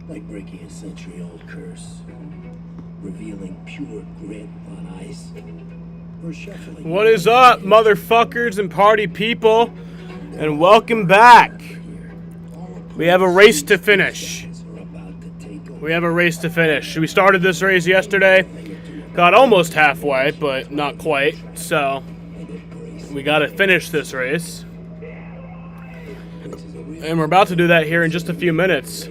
Like breaking a century-old curse, revealing pure grit on ice, or shuffling. What is up, motherfuckers and party people? And welcome back. We have a race to finish. We started this race yesterday. Got almost halfway, but not quite. So, we got to finish this race. And we're about to do that here in just a few minutes.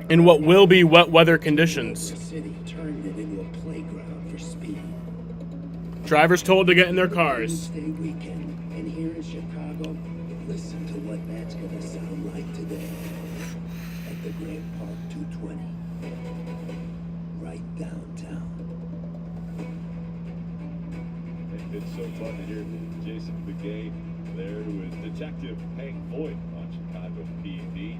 In what will be wet weather conditions. Drivers told to get in their cars. And here in Chicago, listen to what that's going to sound like today at the Grand Park 220, right downtown. It's so fun to hear Jason Begay there, who is Detective Hank Voigt on Chicago PD,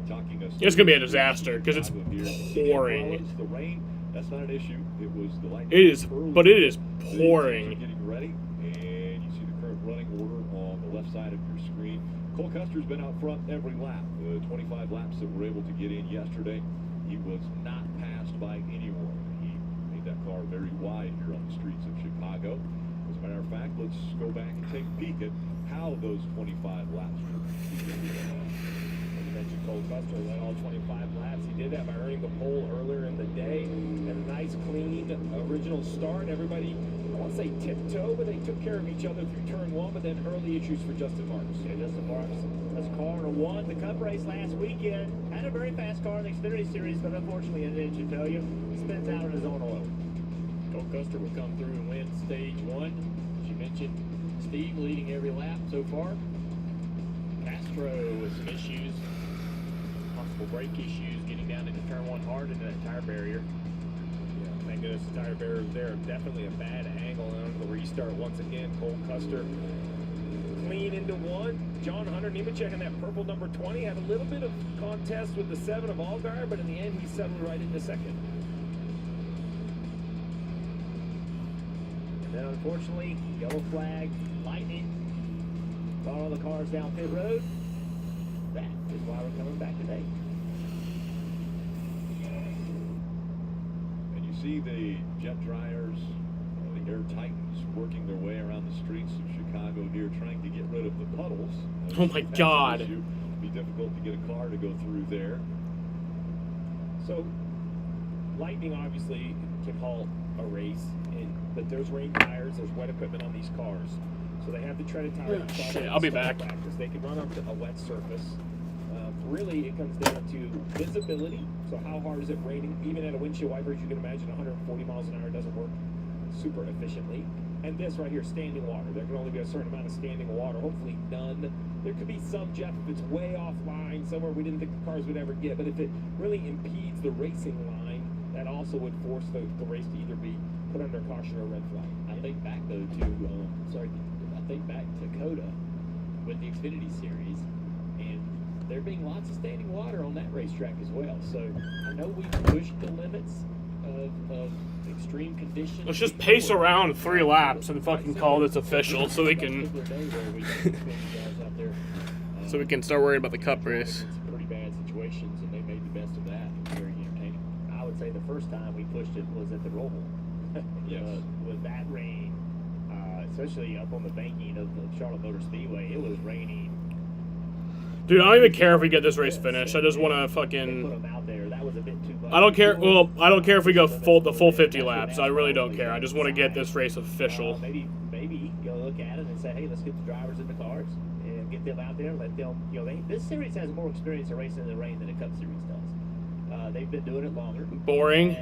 talking us. It's going to be a disaster because it's pouring. The rain, that's not an issue. It was the lightning. It is, but it is pouring. Getting ready, and you see the current running order on the left side of your screen. Cole Custer's been out front every lap. The 25 laps that were able to get in yesterday, he was not passed by anyone. He made that car very wide here on the streets of Chicago. As a matter of fact, let's go back and take a peek at how those 25 laps were. You mentioned Cole Custer led all 25 laps. He did that by earning the pole earlier in the day. And a nice, clean, original start. Everybody, I won't say tiptoe, but they took care of each other through turn one, but then early issues for Justin Marks. Yeah, Justin Marks, that's car number one. The Cup race last weekend had a very fast car in the Xfinity Series, but unfortunately an engine failure. Spins out on his own oil. Cole Custer will come through and win stage one. As you mentioned, Steve leading every lap so far. Castro with some issues. Possible brake issues, getting down into turn one hard into that tire barrier. Yeah, thank goodness the tire barrier was there. Definitely a bad angle, and under the restart once again, Cole Custer clean into one. John Hunter Nemechek in that purple number 20 had a little bit of contest with the 7 of Allgaier, but in the end he settled right into second. And then unfortunately, yellow flag, lightning, brought all the cars down pit road. That is why we're coming back today. And you see the jet dryers, the Air Titans working their way around the streets of Chicago here, trying to get rid of the puddles. Oh my God. It'd be difficult to get a car to go through there. So, lightning obviously can halt a race, but there's rain tires, there's wet equipment on these cars. So they have the treaded tires. Oh, shit, I'll be back. Practice. They can run on a wet surface. Really, it comes down to visibility. So how hard is it raining? Even at a windshield wipers, you can imagine 140 miles an hour doesn't work super efficiently. And this right here, standing water. There can only be a certain amount of standing water, hopefully none. There could be some, Jeff, if it's way offline, somewhere we didn't think the cars would ever get. But if it really impedes the racing line, that also would force the race to either be put under caution or red flag. I think back though to I think back to Coda with the Xfinity Series, and there being lots of standing water on that racetrack as well. So I know we pushed the limits of extreme conditions. Let's just pace around 3 laps and fucking call this official so we can so we can start worrying about the Cup race. Some pretty bad situations, and they made the best of that. It was very entertaining. I would say the first time we pushed it was at the Roval. Yes. With that rain, especially up on the banking of the Charlotte Motor Speedway, it was raining. Dude, I don't even care if we get this race finished. I just want to Put fucking... them out there. That was a bit too much. I don't care. Well, I don't care if we go the full 50 laps. I really don't care. I just want to get this race official. Maybe you'll look at it and say, hey, let's get the drivers in the cars and get them out there and let them, this series has more experience of racing in the rain than the Cup Series does. They've been doing it longer. Boring.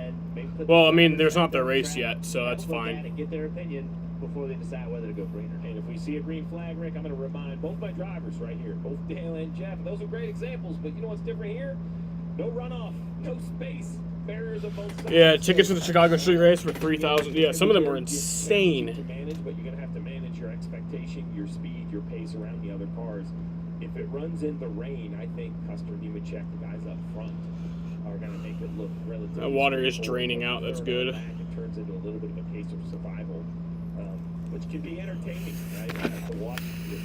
Well, I mean, there's not their race yet, so that's fine. And get their opinion before they decide whether to go green or not. And if we see a green flag, Rick, I'm going to remind both my drivers right here, both Dale and Jeff. Those are great examples, but you know what's different here? No runoff, no space, barriers on both sides. Yeah, tickets for the Chicago Street Race for $3,000. Yeah, some of them were insane. To manage, but you're going to have to manage your expectation, your speed, your pace around the other cars. If it runs in the rain, I think Custer, Nemechek, the guys up front, are going to make it look relatively. That water is draining out. That's good. It turns into a little bit of a case of survival, which can be entertaining, right? To watch the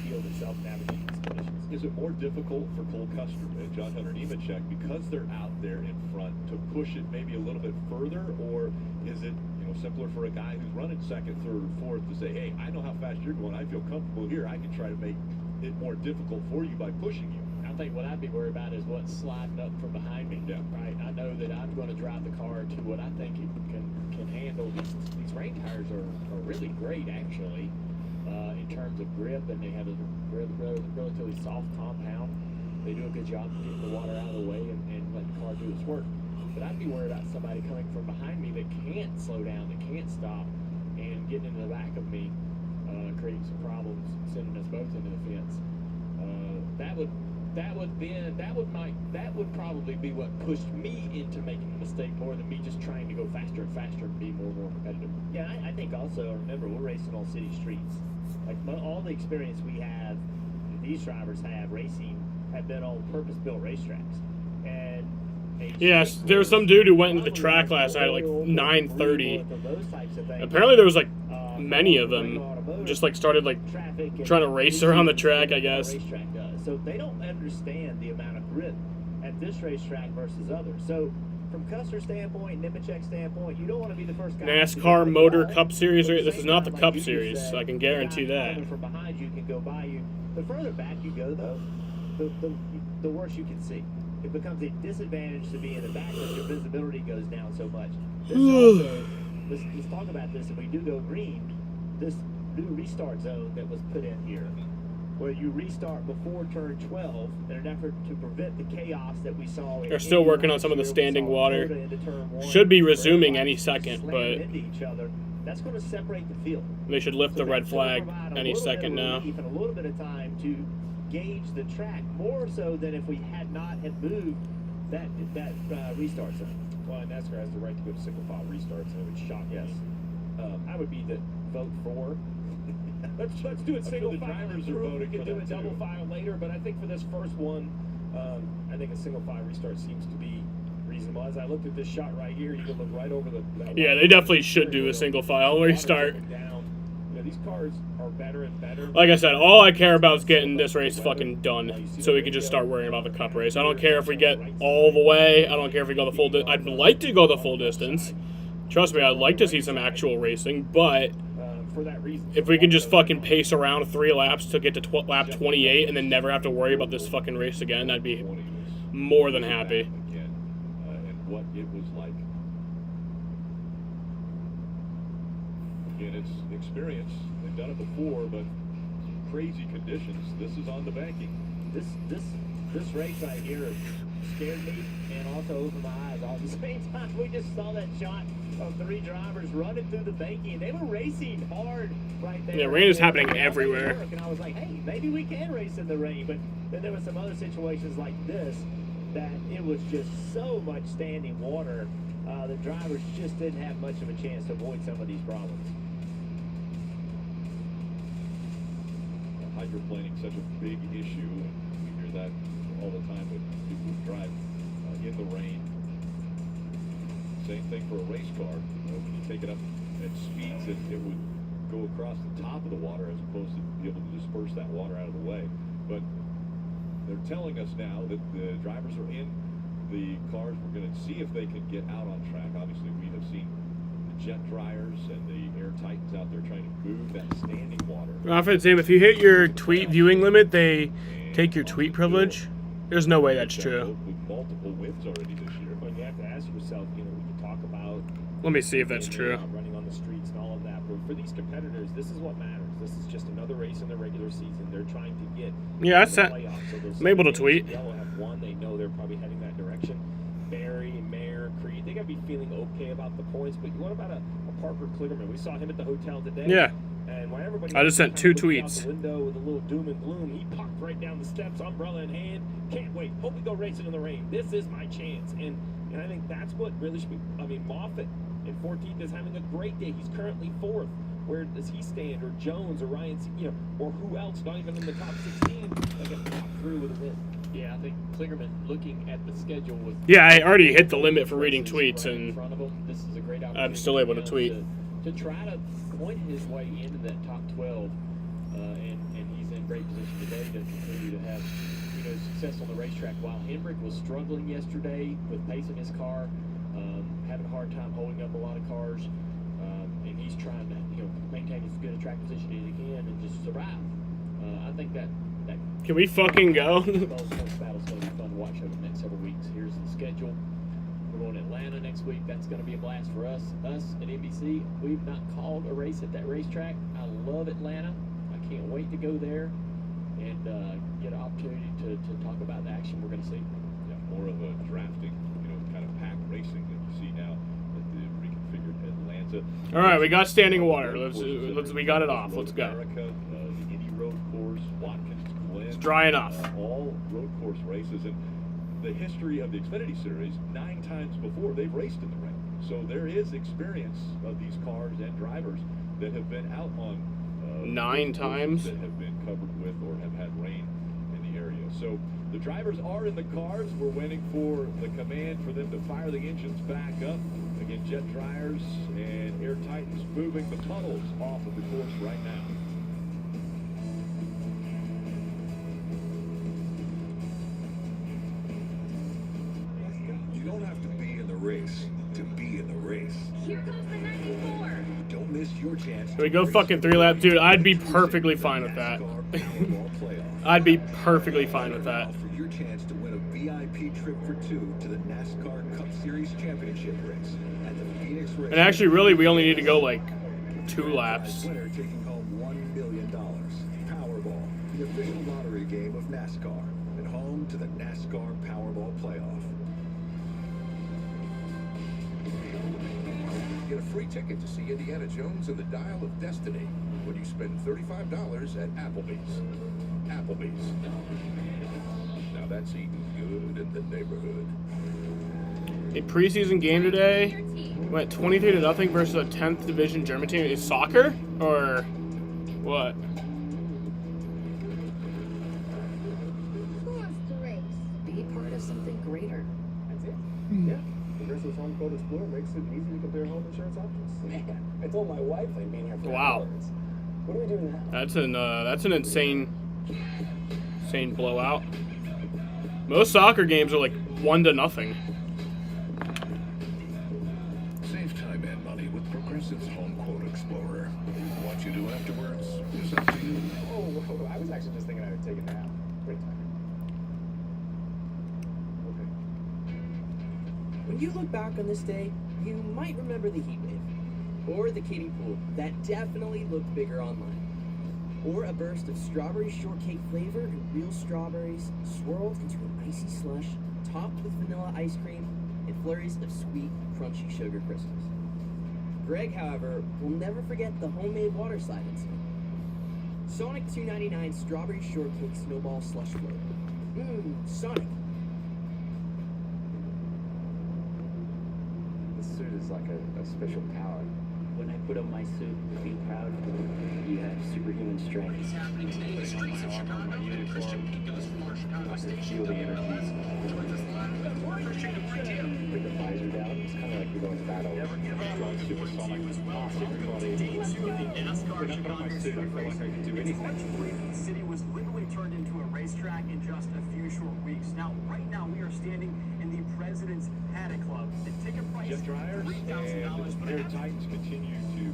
field itself navigate. conditions. Is it more difficult for Cole Custer and John Hunter Nemechek because they're out there in front to push it maybe a little bit further, or is it simpler for a guy who's running second, third, or fourth to say, hey, I know how fast you're going, I feel comfortable here, I can try to make it more difficult for you by pushing you? I think what I'd be worried about is what's sliding up from behind me. Yeah. Right. I know that I'm going to drive the car to what I think it can handle. These rain tires are really great actually in terms of grip, and they have a relatively soft compound. They do a good job of getting the water out of the way and letting the car do its work. But I'd be worried about somebody coming from behind me that can't slow down, that can't stop, and getting into the back of me, creating some problems, sending us both into the fence. That would probably be what pushed me into making a mistake more than me just trying to go faster and faster and be more and more competitive. Yeah, I think also, remember, we're racing on city streets. Like, all the experience we have, these drivers have racing, have been on purpose-built racetracks. And Yes, there was some dude who went into the track last night at like 9:30. Apparently there was like many of them just like started like trying to race around the track, I guess. So they don't understand the amount of grip at this racetrack versus others. So from Custer's standpoint, Nemechek's standpoint, you don't want to be the first guy. NASCAR Motor Cup Series. This is not the Cup Series, so I can guarantee that. From behind you can go by you. The further back you go, though, the worse you can see. It becomes a disadvantage to be in the back because your visibility goes down so much. This also, let's talk about this. If we do go green, this new restart zone that was put in here, where you restart before turn 12 in an effort to prevent the chaos that we saw. They're still working on some of the standing water. Should be resuming any second, but that's going to separate the field. They should lift the red flag any second now. Even a little bit of time to gauge the track, more so than if we had moved that restart zone. Well, NASCAR has the right to go to single file restarts, and it would shock us. I would be the vote for. Let's do it single the file. drivers are We voting can for do that it double too. file later, but I think for this first one, I think a single file restart seems to be reasonable. As I looked at this shot right here, you can look right over that Yeah, they definitely should do a single file restart. These cars are better and better. Like I said, all I care about is getting this race fucking done so we can just start worrying about the Cup race. I don't care if we get all the way. I don't care if we go the full distance. I'd like to go the full distance. Trust me, I'd like to see some actual racing, but For that reason, if we can just fucking pace around 3 laps to get to lap 28 and then never have to worry about this fucking race again, I'd be more than happy. Again, and what it was like. Again, it's experience. They've done it before, but crazy conditions. This is on the banking. This race right here scared me and also opened my eyes all at the same time. We just saw that shot of 3 drivers running through the banking, and they were racing hard right there. Yeah, rain is happening everywhere. And I was like, hey, maybe we can race in the rain. But then there were some other situations like this that it was just so much standing water. The drivers just didn't have much of a chance to avoid some of these problems. Hydroplaning such a big issue, and we hear that all the time when people drive in the rain. Same thing for a race car. When you take it up at speeds, it would go across the top of the water as opposed to be able to disperse that water out of the way. But they're telling us now that the drivers are in the cars. We're going to see if they can get out on track. Obviously, we have seen the jet dryers and the air titans out there trying to move that standing water. Sam, if you hit your tweet viewing limit, they take your tweet privilege. There's no way that's true. With multiple wins already this year. but you have to ask yourself, we can talk about Let me see if that's true. running on the streets and all of that, but for these competitors, this is what matters. This is just another race in the regular season. They're trying to get Yeah, I to the sent. playoffs. So those I'm able to teams tweet. in Yellow have won. They know they're probably heading that direction. Barry, Mayer, Creed, they got to be feeling okay about the points. But what about a Parker Kligerman? We saw him at the hotel today. Yeah. And when everybody I just sent was 2 looking out tweets. the window with a little doom and gloom, he popped right down the steps, umbrella in hand. Can't wait. Hope we go racing in the rain. This is my chance. And I think that's what really should be. I mean, Moffitt in 14th is having a great day. He's currently 4th. Where does he stand? Or Jones or Ryan, or who else? Not even in the top 16 that can pop through with a win. Yeah, I think Kligerman, looking at the schedule with Yeah, I already hit the limit for reading races tweets, right in and front of him, this is a great I'm opportunity still able for to him tweet. to try to point his way into that top 12, and he's in great position today to continue to have, success on the racetrack. While Hendrick was struggling yesterday with pacing his car, having a hard time holding up a lot of cars, and he's trying to, maintain as good a track position as he can and just survive. I think that Can we fucking go? those battles going to be fun to watch over the next several weeks. Here's the schedule. We're going to Atlanta next week. That's going to be a blast for us. Us at NBC, we've not called a race at that racetrack. I love Atlanta. I can't wait to go there and get an opportunity to talk about the action we're going to see. Yeah, more of a drafting, kind of pack racing that you see now at the reconfigured Atlanta. All right, we got standing water. We got it off. Let's go. America, the Indy Road Course, Watkins Glen. It's dry enough. All road course races. And the history of the Xfinity Series, 9 times before, they've raced in the rain. So there is experience of these cars and drivers that have been out on 9 times that have been covered with or have had rain in the area. So the drivers are in the cars. We're waiting for the command for them to fire the engines back up. Again, jet dryers and air titans moving the puddles off of the course right now. You don't have to be in the race to be in the race. Here comes the 94. Don't miss your chance. Can we go fucking 3 laps? Dude, I'd be perfectly fine with that. I'd be perfectly fine with that. For your chance to win a VIP trip for 2 to the NASCAR Cup Series Championship race at the Phoenix race. And actually, really, we only need to go like 2 laps. Winner taking home $1 million. Powerball, the official lottery game of NASCAR, and home to the NASCAR Powerball Playoff. Get a free ticket to see Indiana Jones and the Dial of Destiny when you spend $35 at Applebee's. Applebee's. Now that's eating good in the neighborhood. A preseason game today went 23-0 versus a 10th division German team. Is soccer or what? Who wants to race? Be part of something greater. That's it. Yeah. Progressive's Home Quote Explorer makes it easy to compare home insurance options. Man, I told my wife I'd be here for Wow. hours. What do we do now? That's an insane blowout. Most soccer games are like 1-0. Save time and money with Progressive's Home Quote Explorer. What you do afterwards is up to you. Oh, I was actually just thinking I would take a nap. Wait a second. Okay. When you look back on this day, you might remember the heat wave, or the kiddie pool that definitely looked bigger online, or a burst of strawberry shortcake flavor and real strawberries swirled into an icy slush topped with vanilla ice cream and flurries of sweet, crunchy sugar crystals. Greg, however, will never forget the homemade water slide incident. Sonic 299 strawberry shortcake snowball slush float. Sonic. This suit is like a special power. When I put on my suit, feel proud. You have superhuman strength. On my arm, on my uniform, I can feel the energies. Put the visor down. It's kind of like you're going to battle. Strong supersonic. Everybody. When I put on my suit, I feel like I can do anything. The city was literally turned into a racetrack in just a few short weeks. Now, right now, we are standing in the President's Paddock Club. The ticket price Jet dryers $3,000. and air titans continue to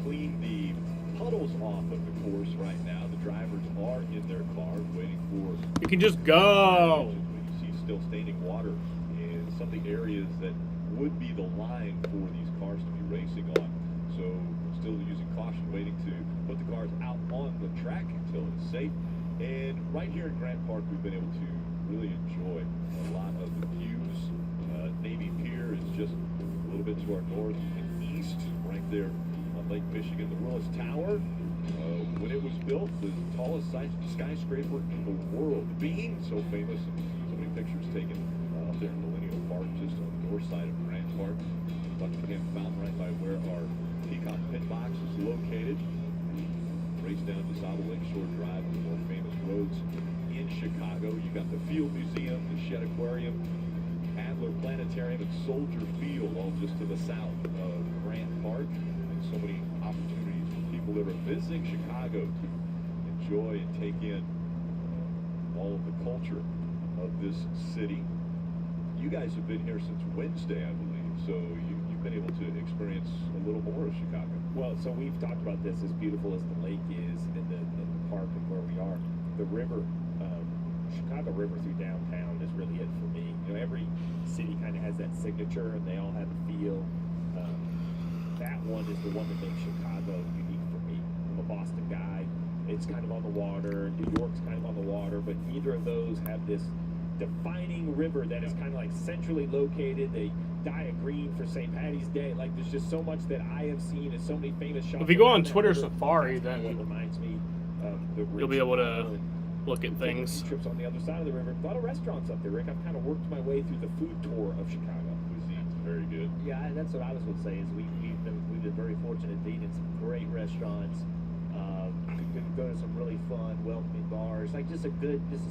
clean the puddles off of the course right now. The drivers are in their cars waiting for. You can just go. You see still standing water in some of the areas that would be the line for these cars to be racing on. So still using caution, waiting to put the cars out on the track until it's safe. And right here in Grant Park, we've been able to really enjoy a lot of the views. Navy Pier is just a little bit to our north and east, right there on Lake Michigan. The Willis Tower, when it was built, the tallest skyscraper in the world, being so famous, and so many pictures taken up there in Millennium Park, just on the north side of Grant Park. Buckingham Fountain right by where our Peacock Pit Box is located. Race down to South Lakeshore Drive, one of the more famous roads in Chicago. You got the Field Museum, the Shed Aquarium, Adler Planetarium, and Soldier Field, all just to the south of Grant Park. And so many opportunities for people that are visiting Chicago to enjoy and take in all of the culture of this city. You guys have been here since Wednesday, I believe, so you've been able to experience a little more of Chicago. Well, so we've talked about this, as beautiful as the lake is in the park and where we are. The river, Chicago River through downtown is really it for me. You know, every city kind of has that signature, and they all have a feel. That one is the one that makes Chicago unique for me. I'm a Boston guy. It's kind of on the water. New York's kind of on the water, but neither of those have this defining river that is kind of like centrally located. They dye a green for St. Patty's Day. Like, there's just so much that I have seen and so many famous shots. If you go on around that Twitter river. Safari, That's then what reminds me of the you'll be able to look at taking things. trips on the other side of the river. A lot of restaurants up there, Rick. I've kind of worked my way through the food tour of Chicago. Cuisine's very good. Yeah, and that's what I was going to say. Is we've been very fortunate to eat in some great restaurants. We could go to some really fun, welcoming bars. Like just a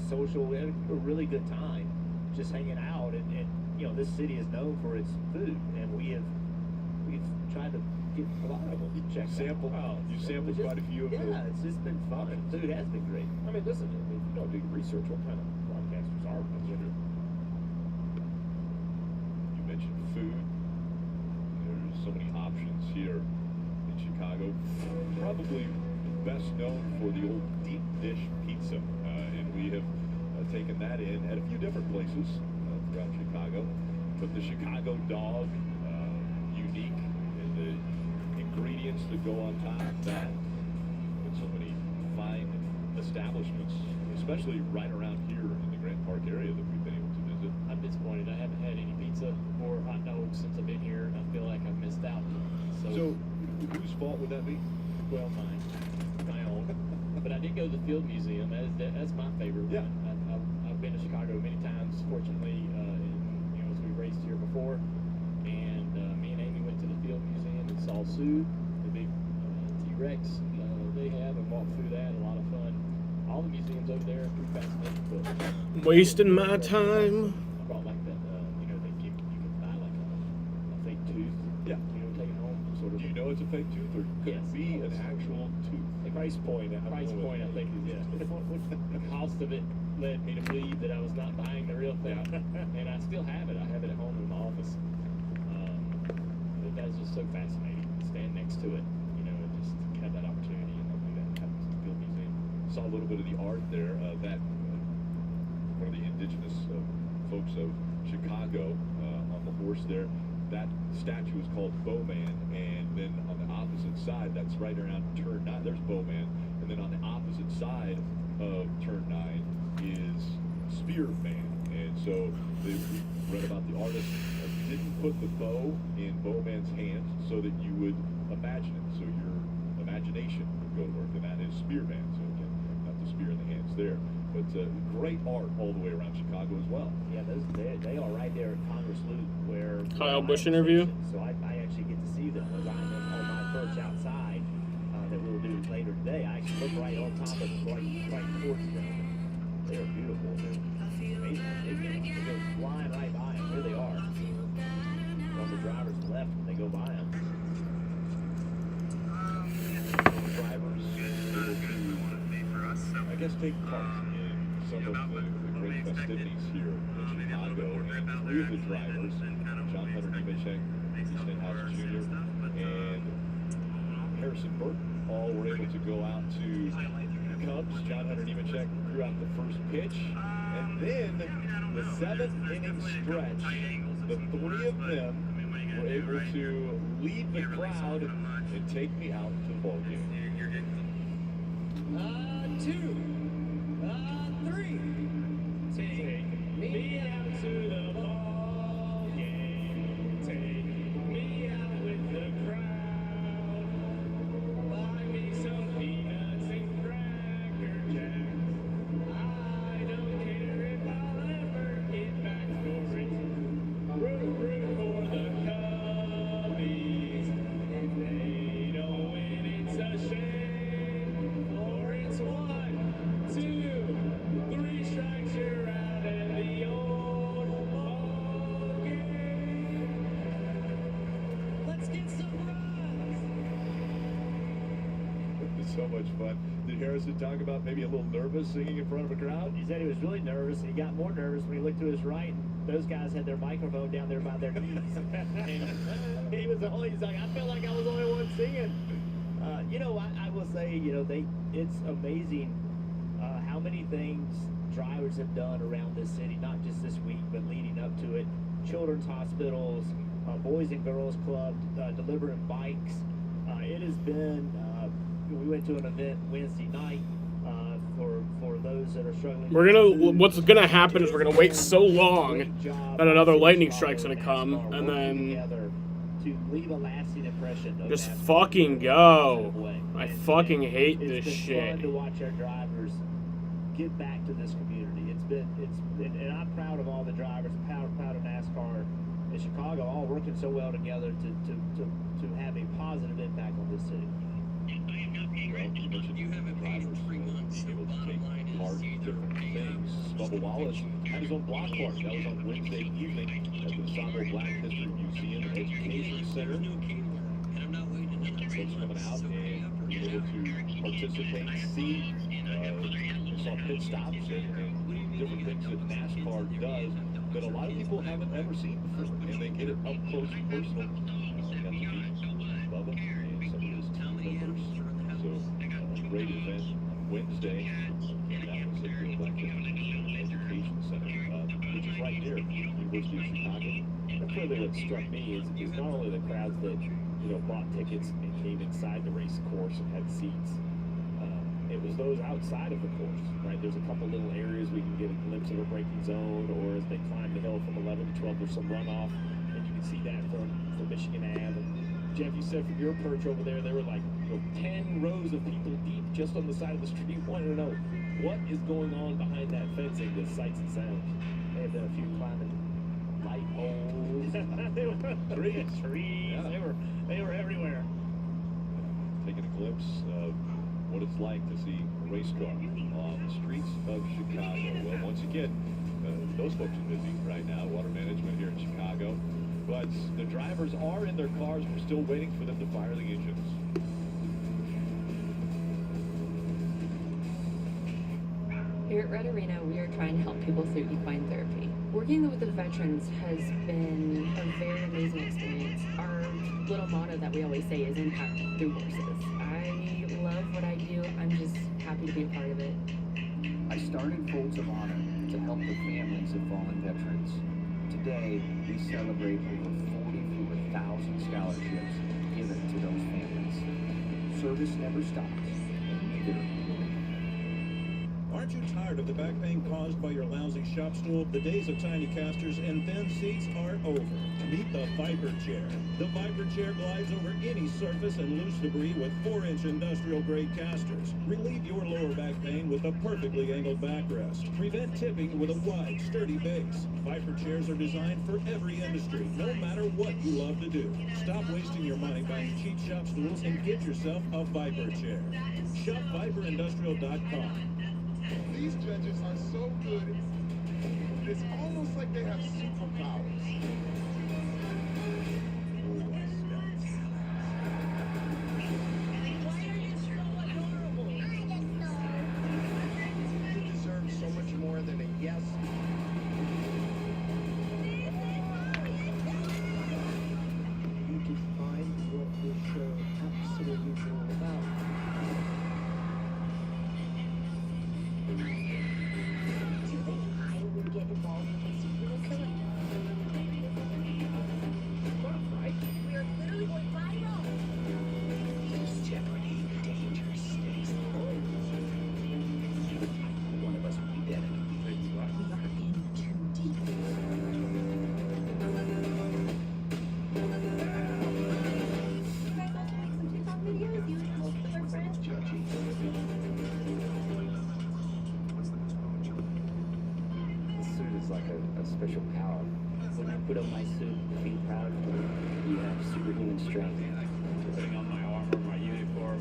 social, we had a really good time, just hanging out. And you know, this city is known for its food, and we've tried to get a lot of them. You sampled quite a few of them. Yeah, it's just been fun. Food has been great. I mean, listen, if you don't do your research, what kind of broadcasters are we? You mentioned food. There's so many options here in Chicago. Probably best known for the old deep dish pizza, and we have taken that in at a few different places throughout Chicago. But the Chicago dog, unique, and the ingredients that go on top of that. With so many fine establishments, especially right around here in the Grant Park area that we've been able to visit. I'm disappointed. I haven't had any pizza or hot dogs since I've been here, and I feel like I've missed out. So whose fault would that be? Well, my own. But I did go to the Field Museum. That's my favorite Yeah. one. I've been to Chicago many times. Fortunately, as we raced here before, and me and Amy went to the Field Museum and saw Sue, the big T-Rex they have, and walked through that. A lot of fun. All the museums over there are pretty fascinating. But Wasting my time. I brought like that. You can buy like a fake tooth. Yeah. Take it home. Sort of. Do you know it's a fake tooth, or could it be an actual tooth? The price point, I think, is the cost of it led me to believe that I was not buying the real thing, and I still have it. I have it at home in my office. But that's just so fascinating. Stand next to it, and just have that opportunity, and hopefully that happens at the Field Museum. Saw a little bit of the art there. That one of the indigenous folks of Chicago on the horse there. That statue is called Bowman, and then on the opposite side, that's right around turn 9, there's Bowman, and then on the opposite side of turn 9 is Spearman. And so we read about the artist didn't put the bow in Bowman's hands so that you would imagine it, so your imagination would go to work, and that is Spearman. So again, not the spear in the hands there. But great art all the way around Chicago as well. Yeah, they are right there at Congress Loop where Kyle Busch interview. So I actually get to see them as I'm on my perch outside that we'll do later today. I actually look right on top of them, right towards them. They are beautiful. They're amazing. They go flying right by them. Here they are. On the driver's left when they go by them. Drivers will I guess take part in some of the great festivities here in Chicago. And 3 of the drivers, John Hunter Nemechek, Easton House Jr., and Harrison Burton, all were able to go out to the Cubs. John Hunter Nemechek threw out the first pitch, and then the 7th inning stretch, the 3 of them were able to lead the crowd and take me out to the ball game. 2, 3. Take me out to the ball game. Take me out with the crowd. Buy me some peanuts and cracker jacks. I don't care if I'll ever get back for it. Root for the Cubbies. If they don't win, it's a shame. For it's 1, 2, 3 strikes, you're out at the old ball game. Let's get some runs. It's so much fun. Did Harrison talk about maybe a little nervous singing in front of a crowd? He said he was really nervous, and he got more nervous when he looked to his right, and those guys had their microphone down there by their knees. And he was the only, he's like, I felt like I was the only one singing. You know, I will say, you know, it's amazing how many things drivers have done around this city, not just this week, but leading up to it. Children's hospitals, Boys and Girls Club, delivering bikes. It has been, we went to an event Wednesday night for those that are struggling. What's gonna happen is we're gonna wait so long that another lightning strike's gonna come, and then to leave a lasting impression. just fucking go. I fucking hate this It's shit. been fun to watch our drivers get back to this community. And I'm proud of all the drivers, proud of NASCAR in Chicago, all working so well together to have a positive impact on this city. Well, you mentioned drivers able to take part in different things. Bubba Wallace had his own block party. That was on Wednesday evening at the Ensemble Black History Museum and Education Center. Folks coming out and being able to participate, see, we saw pit stops and different things that NASCAR does that a lot of people haven't ever seen before, and they get it up close and personal. Got to meet Bubba and some of his team members. So, great event Wednesday. That was at the Black History Education Center, which is right near University of Chicago. That's really what struck me is not only the crowds that bought tickets and came inside the race course and had seats. It was those outside of the course, right? There's a couple little areas we can get a glimpse of a braking zone, or as they climb the hill from 11 to 12, there's some runoff, and you can see that from Michigan Ave. And Jeff, you said from your perch over there were like 10 rows of people deep just on the side of the street. Wanted to know what is going on behind that fencing, the sights and sounds. There have been a few climbing light poles. They were trees. Yeah. They were everywhere. Taking a glimpse of what it's like to see a race car on the streets of Chicago. Well, once again, those folks are busy right now, water management here in Chicago. But the drivers are in their cars. We're still waiting for them to fire the engines. Here at Red Arena, we are trying to help people through equine therapy. Working with the veterans has been a very amazing experience. Our little motto that we always say is impact through horses. I love what I do. I'm just happy to be a part of it. I started Folds of Honor to help the families of fallen veterans. Today, we celebrate over 44,000 scholarships given to those families. Service never stops, and neither will we. Aren't you tired of the back pain caused by your lousy shop stool? The days of tiny casters and thin seats are over. Meet the Viper Chair. The Viper Chair glides over any surface and loose debris with 4-inch industrial-grade casters. Relieve your lower back pain with a perfectly angled backrest. Prevent tipping with a wide, sturdy base. Viper Chairs are designed for every industry, no matter what you love to do. Stop wasting your money buying cheap shop stools and get yourself a Viper Chair. Shop ViperIndustrial.com. These judges are so good, it's almost like they have superpowers. You deserve so much more than a yes. You define what this show absolutely is all about. Do you think I would get involved with a serial killer? Right? We are literally going viral. Jeopardy, danger, stakes. One of us will be dead in a week. We are in too deep. You guys also make some TikTok videos? You and your friends? This suit is like a special power. When I put on my suit, I feel proud. You have superhuman strength. Putting on my armor, my uniform,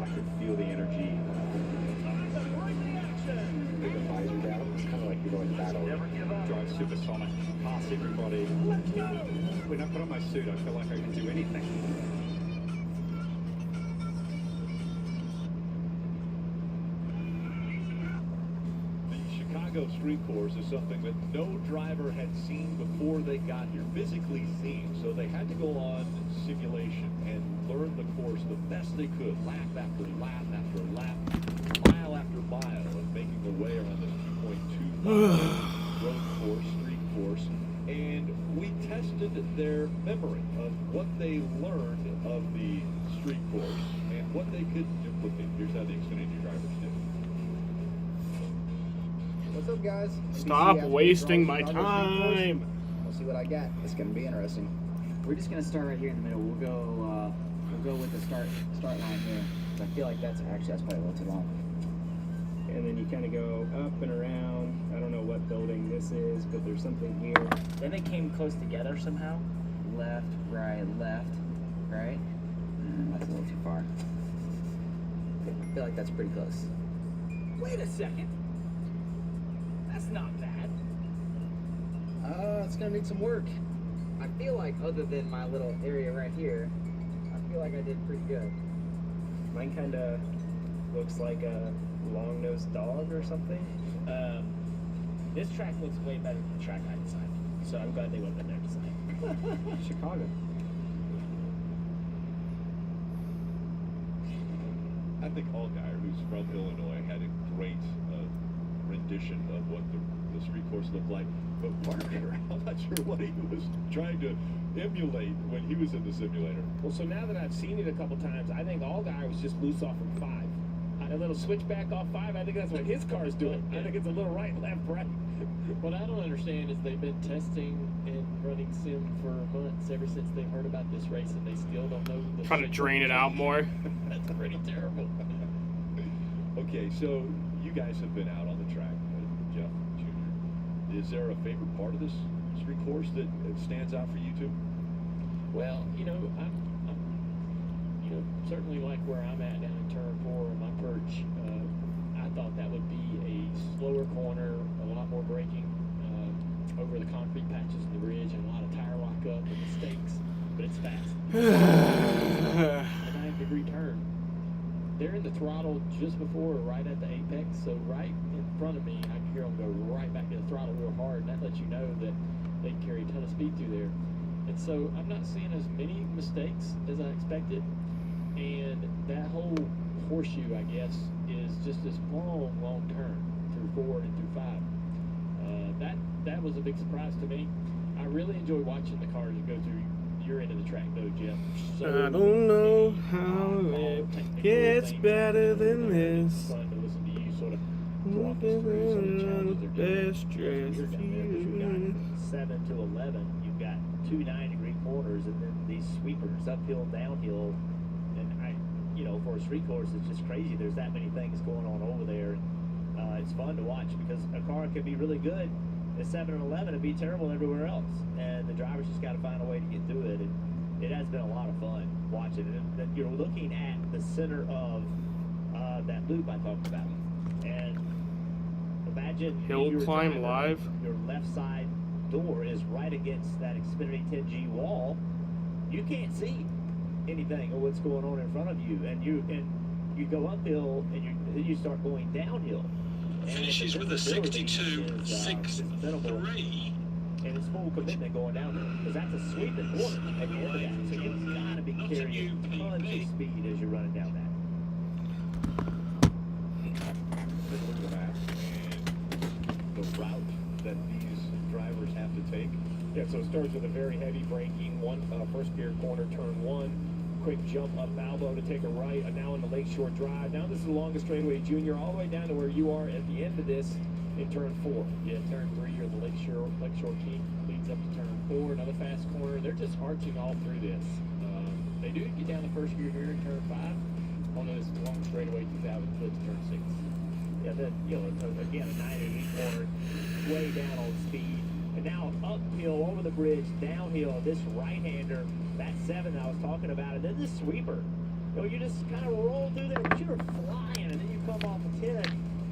I could feel the energy. With the visor down, it's kind of like you're going to battle. Drive supersonic past everybody. When I put on my suit, I feel like I can do anything. Chicago street course is something that no driver had seen before they got here, physically seen. So they had to go on simulation and learn the course the best they could, lap after lap after lap, mile after mile, and making their way around this 2.2 mile road course, street course. And we tested their memory of what they learned of the street course and what they could duplicate. Here's how the Xfinity drivers did. What's up, guys? Stop NBC wasting my Chicago Street Course. time. We'll see what I got. It's gonna be interesting. We're just gonna start right here in the middle. We'll go with the start line here. I feel like that's probably a little too long. And then you kind of go up and around. I don't know what building this is, but there's something here. Then they came close together somehow. Left, right. That's a little too far. I feel like that's pretty close. Wait a second. That's not bad. It's gonna need some work. I feel like other than my little area right here, I feel like I did pretty good. Mine kind of looks like a long-nosed dog or something. This track looks way better than the track I designed. So I'm glad they went in there design. Chicago. I think Allgaier, who's from Illinois, had a great rendition of what the street course looked like. But Parker, I'm not sure what he was trying to emulate when he was in the simulator. Well, so now that I've seen it a couple times, I think Allgaier was just loose off from 5. A little switchback off 5, I think that's what his car is doing. I think it's a little right, left, right. What I don't understand is they've been testing and running sim for months ever since they heard about this race, and they still don't know the Trying to drain it out more. That's pretty terrible. Okay, so you guys have been out on the track, Jeff Jr. Is there a favorite part of this street course that stands out for you two? Well, I'm certainly like where I'm at down in turn 4 on my perch. I thought that would be a slower corner, a lot more braking over the concrete patches of the bridge, and a lot of tire lockup and mistakes, but it's fast. A 9-degree turn. They're in the throttle just before or right at the apex, so right in front of me, I can hear them go right back to the throttle real hard, and that lets you know that they can carry a ton of speed through there. And so I'm not seeing as many mistakes as I expected, and that whole horseshoe, I guess, is just this long turn through 4 and through 5. That was a big surprise to me. I really enjoy watching the cars go through your end of the track, though, Jeff. So I don't know how it gets better than this. It's fun to listen to you sort of walk us through some of the challenges they're doing. You're down there, but you've got 7 to 11. You've got 2 9-degree corners, and then these sweepers, uphill, downhill. And for a street course, it's just crazy. There's that many things going on over there. It's fun to watch because a car can be really good at 7 and 11 and be terrible everywhere else. And the drivers just got to find a way to get through it. And it has been a lot of fun watching it. And you're looking at the center of that loop I talked about. And imagine Hill climb live. Your left side door is right against that Xfinity 10G wall. You can't see anything of what's going on in front of you, and you go uphill, and then you start going downhill. Finishes with a 62.63. And it's full commitment going downhill because that's a sweeping corner at the end of that. So you've got to be carrying tons of speed as you're running down that. And the route that these drivers have to take. Yeah, so it starts with a very heavy braking, first gear corner, turn 1. Quick jump up Malvo to take a right, now in the Lakeshore Drive. Now this is the longest straightaway, Junior, all the way down to where you are at the end of this in turn 4. Yeah, turn 3, you're the Lakeshore Key, leads up to turn 4, another fast corner. They're just arching all through this. They do get down the first gear here in turn 5 on this long straightaway 2,000 foot to turn 6. Yeah, then, again, a 9-degree corner, way down on speed. And now uphill over the bridge, downhill, this right-hander, that 7 I was talking about, and then this sweeper. You just kind of roll through there, but you're flying, and then you come off a 10,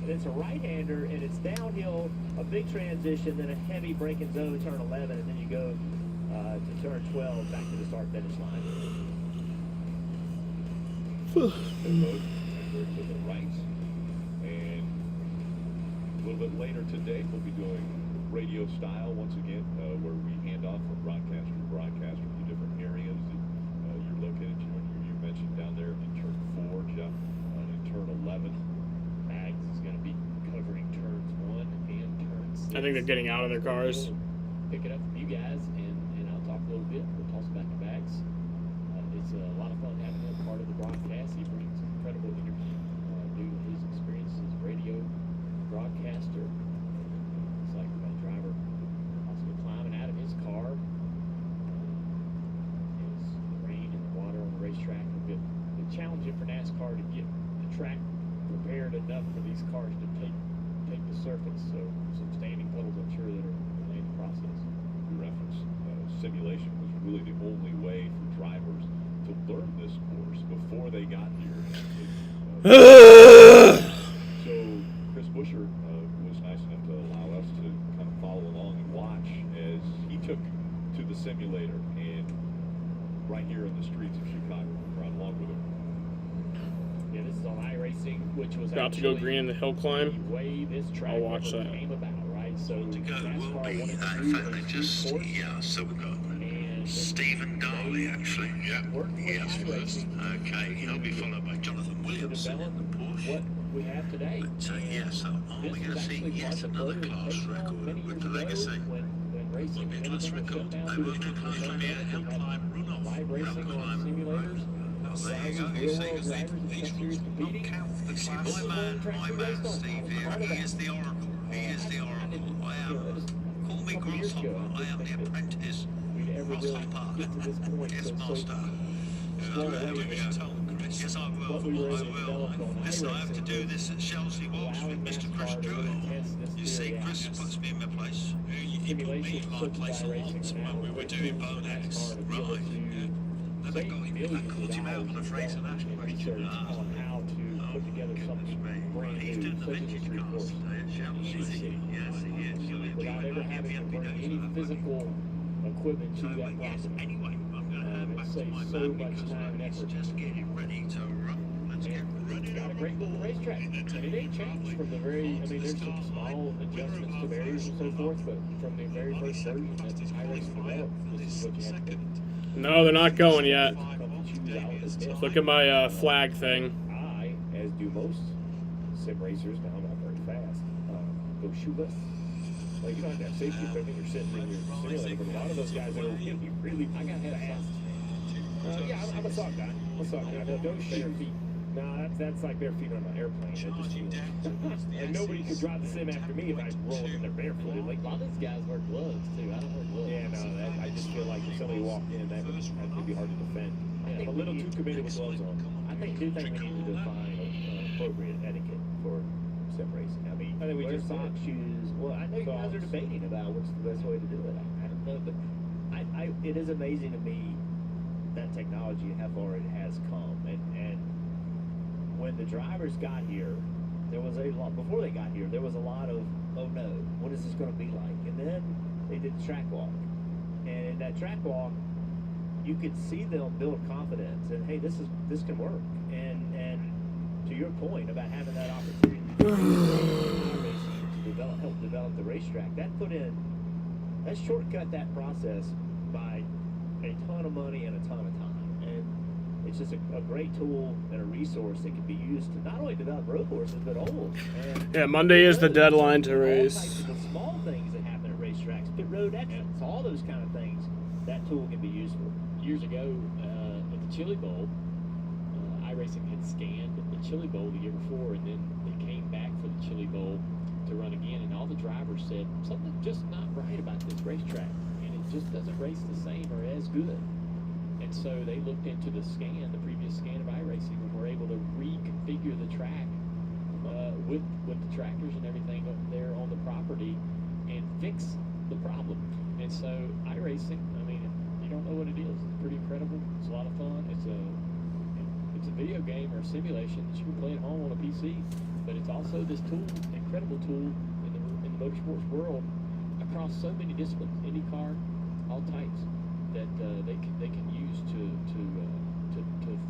and it's a right-hander, and it's downhill, a big transition, then a heavy braking zone, turn 11, and then you go to turn 12, back to the start-finish line. To the right, and little bit later today, we'll be doing radio style once again, where we hand off from broadcaster to broadcaster to different areas that you're located. You mentioned down there in turn 4, Jeff, in turn 11. Mags is going to be covering turns 1 and turn 6. I think they're getting out of their cars. We'll pick it up from you guys, and I'll talk a little bit. We'll toss back to Bags. It's a lot of fun having him part of the broadcast. He brings incredible energy due to his experience as a radio broadcaster. It's like a driver possibly climbing out of his car. As the rain and the water on the racetrack a bit challenging for NASCAR to get the track prepared enough for these cars to take the surface. So some standing puddles, I'm sure, that are in the process. You referenced simulation was really the only way for drivers to learn this course before they got here. So Chris Buescher was nice enough to allow us to kind of follow along and watch as he took to the simulator and right here in the streets of Chicago, run along with him. Yeah, this is on iRacing, which was About to go green in the hill climb. the way this track I'll watch ever that. came about, right? So To go NASCAR will be wanted to that do fact a they street just course, so we've got and Stephen Darley actually. worked with Yes, first. iRacing Okay, he'll be followed by Jonathan to Williamson develop in the Porsche. what we have today. But yeah, so are we going to see yet another class record with the legacy? When racing Will be a class record. They will do climb from here, hill climb, runoff, live hill racing on climb, simulators. Well, there you go. You see, because these rules will not count for the class. My man, Steve here, he is the oracle. He is the oracle. I am. Call me Grasshopper. I am the apprentice. Grasshopper. Yes, master. I'll do as you're told, Chris. Yes, I will. I will. Listen, I have to do this at Chelsea Walks with Mr. Chris Jewell. You see, Chris puts me in my place. He put me in my place a lot when we were doing Bonex. Right. Yeah. Never got him. I caught him out on a Fraser Nash question. On how to put together something brand He's new, doing the such as a vintage street cars course. today at Chelsea. Yes, he is. You'll Without ever enjoy that. having to Happy bring days. any physical equipment to So, that yes, property. anyway, I'm going to hand back to saves my so man much because time and it's effort. just getting ready to run. Let's get ready It's to got a great little racetrack. And it ain't changed from the very, I mean, there's some small adjustments to barriers and so forth, but from the very first version that iRacing developed, this is what you have to do. No, they're not going yet. Come to choose out as this. Look at my flag thing. I, as do most sim racers, now not very fast, go shoeless. Like, you don't have to have safety equipment, you're sitting in your simulator, but a lot of those guys are really I got fast. yeah, I'm a sock guy. I'm a sock guy. No shoes. No, that's like bare feet on an airplane. And nobody could drive the sim after me if I roll in there barefooted. Like, A lot of these guys wear gloves too. I don't wear gloves. yeah, no, I just feel like if somebody walked in, that would be hard to defend. I'm a little too committed with gloves on. I think we need to define appropriate etiquette for sim racing. I mean, I think we wear just socks, did. shoes. Well, I know you guys are Socks. debating about what's the best way to do it. I don't know, but it is amazing to me that technology and how far it has come. And when the drivers got here, there was a lot before they got here. There was a lot of, oh no, what is this going to be like? And then they did the track walk, and in that track walk, you could see them build confidence and hey, this can work. And to your point about having that opportunity to help develop the racetrack, that shortcut that process by a ton of money and a ton of time. And it's just a great tool and a resource that can be used to not only develop road courses but old. And Yeah, Monday is the deadline to all race. types of the small things that happen at racetracks, pit road exits, all those kind of things. That tool can be useful. Years ago, at the Chili Bowl, iRacing had scanned the Chili Bowl the year before, and then they came back for the Chili Bowl to run again, and all the drivers said something's just not right about this racetrack, and it just doesn't race the same or as good. And so they looked into the previous scan of iRacing, and were able to reconfigure the track with the tractors and everything up there on the property, and fix the problem. And so iRacing, I mean, if you don't know what it is, it's pretty incredible. It's a lot of fun. It's a video game or a simulation that you can play at home on a PC, but it's also this tool, incredible tool in the motorsports world across so many disciplines, IndyCar, all types, that they can use to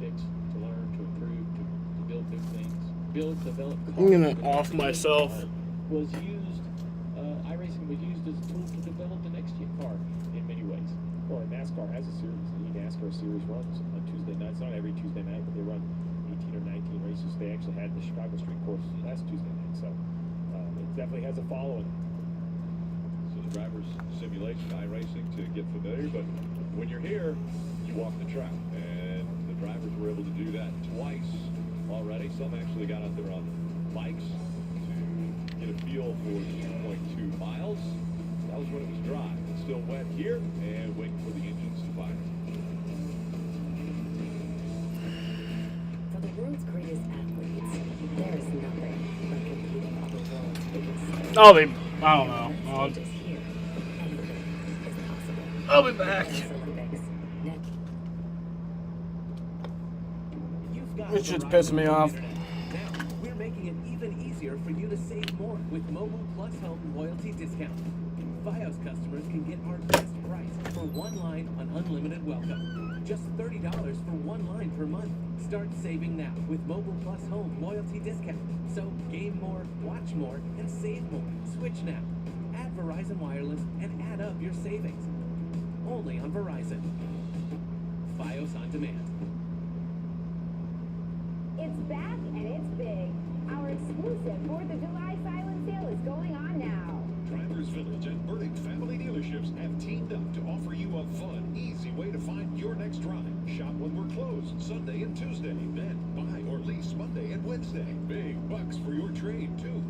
fix, to learn, to improve, to build new things, develop. I'm gonna off myself. was used, iRacing was used as a tool to develop the next gen car in many ways. Or NASCAR has a series. The NASCAR series runs on Tuesday nights. Not every Tuesday night, but they run 18 or 19 races. They actually had the Chicago Street Course last Tuesday night, so it definitely has a following. So the driver's simulation, iRacing, to get familiar, but when you're here, you walk the track, and the drivers were able to do that twice already. Some actually got out there on bikes to get a feel for 2.2 miles. That was when it was dry. It's still wet here, and waiting for the engines to fire. For the world's greatest athletes, there is nothing like competing on the world's biggest stage. Oh, I don't know. Just here, anything is possible. I'll be back. It's just pissing me off. Now, we're making it even easier for you to save more with Mobile Plus Home loyalty discount. Fios customers can get our best price for one line on unlimited welcome. Just $30 for one line per month. Start saving now with Mobile Plus Home loyalty discount. So game more, watch more, and save more. Switch now. Add Verizon Wireless and add up your savings. Only on Verizon. Fios on demand. It's back and it's big. Our exclusive 4th of July silent sale is going on now. Drivers Village and Burdick Family Dealerships have teamed up to offer you a fun, easy way to find your next ride. Shop when we're closed Sunday and Tuesday, then buy or lease Monday and Wednesday. Big bucks for your trade, too.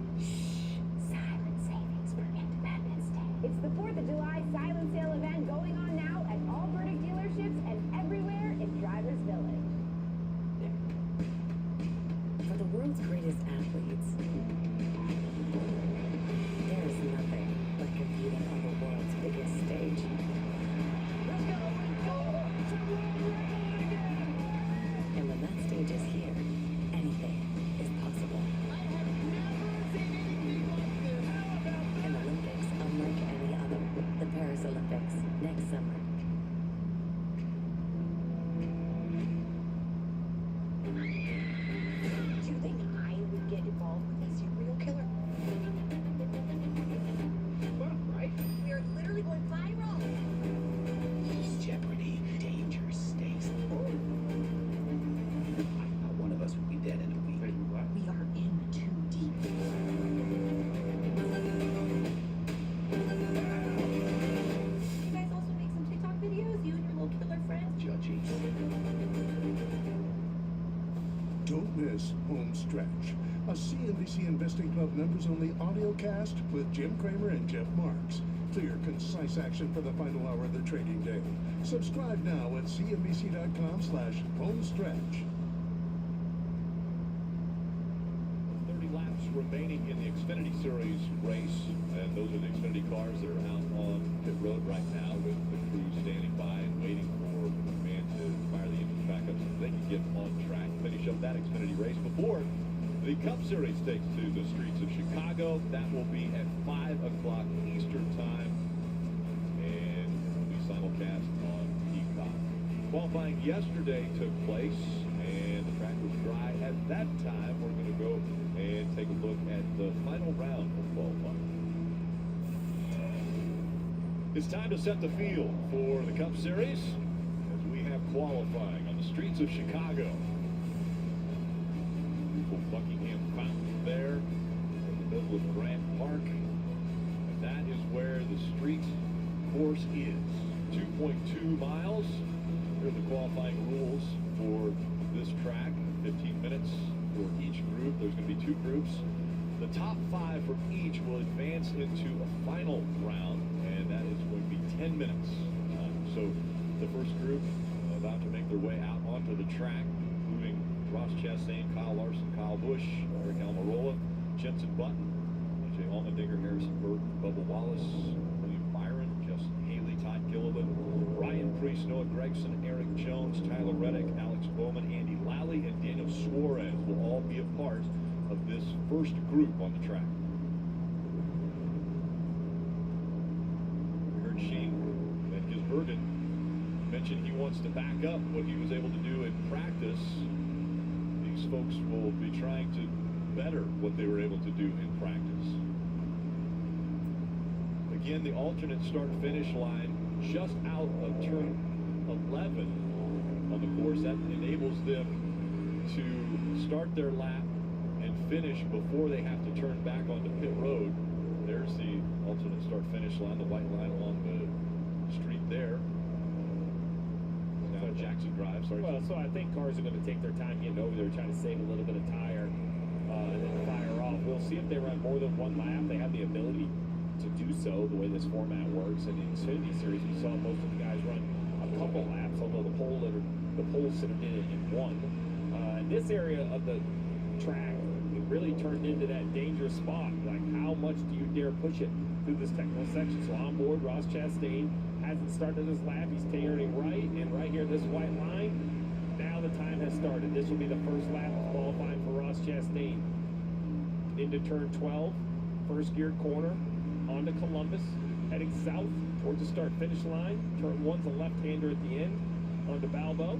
Silent savings for Independence Day. It's the 4th of July silent sale event going on now at all Burdick dealerships and everywhere in Drivers Village. For the world's greatest athletes, there is nothing like competing on the world's biggest stage. And when that stage is here, anything is possible. An Olympics unlike any other. The Paris Olympics next summer. Do you think I would get involved with a serial killer? Right? We are literally going viral. Jeopardy, danger, stakes. Not one of us would be dead in a week. We are in too deep. You guys also make some TikTok videos, you and your little killer friend? Judgy. Don't miss Home Stretch, a CNBC Investing Club members-only audio cast with Jim Cramer and Jeff Marks. Clear, concise action for the final hour of the trading day. Subscribe now at cnbc.com/homestretch. 30 laps remaining in the Xfinity Series race, and those are the Xfinity cars that are out on pit road right now with the crew standing by and waiting for the man to fire the engines back up so they can get on track, finish up that Xfinity race before the Cup Series takes to the streets of Chicago. That will be at 5 o'clock Eastern time, and will be simulcast on Peacock. Qualifying yesterday took place, and the track was dry at that time. We're going to go and take a look at the final round of qualifying. It's time to set the field for the Cup Series as we have qualifying on the streets of Chicago. Beautiful Buckingham Fountain there in the middle of Grant Park. And that is where the street course is. 2.2 miles. Here are the qualifying rules for this track. 15 minutes for each group. There's going to be 2 groups. The top 5 from each will advance into a final round, and that is going to be 10 minutes. So the first group about to make their way out onto the track, including Ross Chastain, Kyle Larson, Kyle Busch, Eric Almirola, Jenson Button, AJ Allmendinger, Harrison Burton, Bubba Wallace, William Byron, Justin Haley, Todd Gilliland, Ryan Preece, Noah Gregson, Eric Jones, Tyler Reddick, Alex Bowman, Andy Lally, and Daniel Suarez will all be a part of this first group on the track. We heard Shane Van Gisbergen mention he wants to back up what he was able to do in practice. These folks will be trying to better what they were able to do in practice. begin the alternate start-finish line just out of turn 11 on the course. That enables them to start their lap and finish before they have to turn back onto pit road. There's the alternate start-finish line, the white line along the street there. Now Jackson Drive. Sorry. Well, so I think cars are going to take their time getting over there, trying to save a little bit of tire, and then fire off. We'll see if they run more than one lap. They have the ability to do so the way this format works. In the Xfinity Series, we saw most of the guys run a couple laps, although the pole sitter did it in one. In this area of the track, it really turned into that dangerous spot. Like, how much do you dare push it through this technical section? So on board, Ross Chastain hasn't started his lap. He's turning right, and right here, this white line, now the time has started. This will be the first lap of qualifying for Ross Chastain. Into turn 12, first gear corner, onto Columbus, heading south towards the start-finish line. Turn 1's a left-hander at the end, onto Balbo.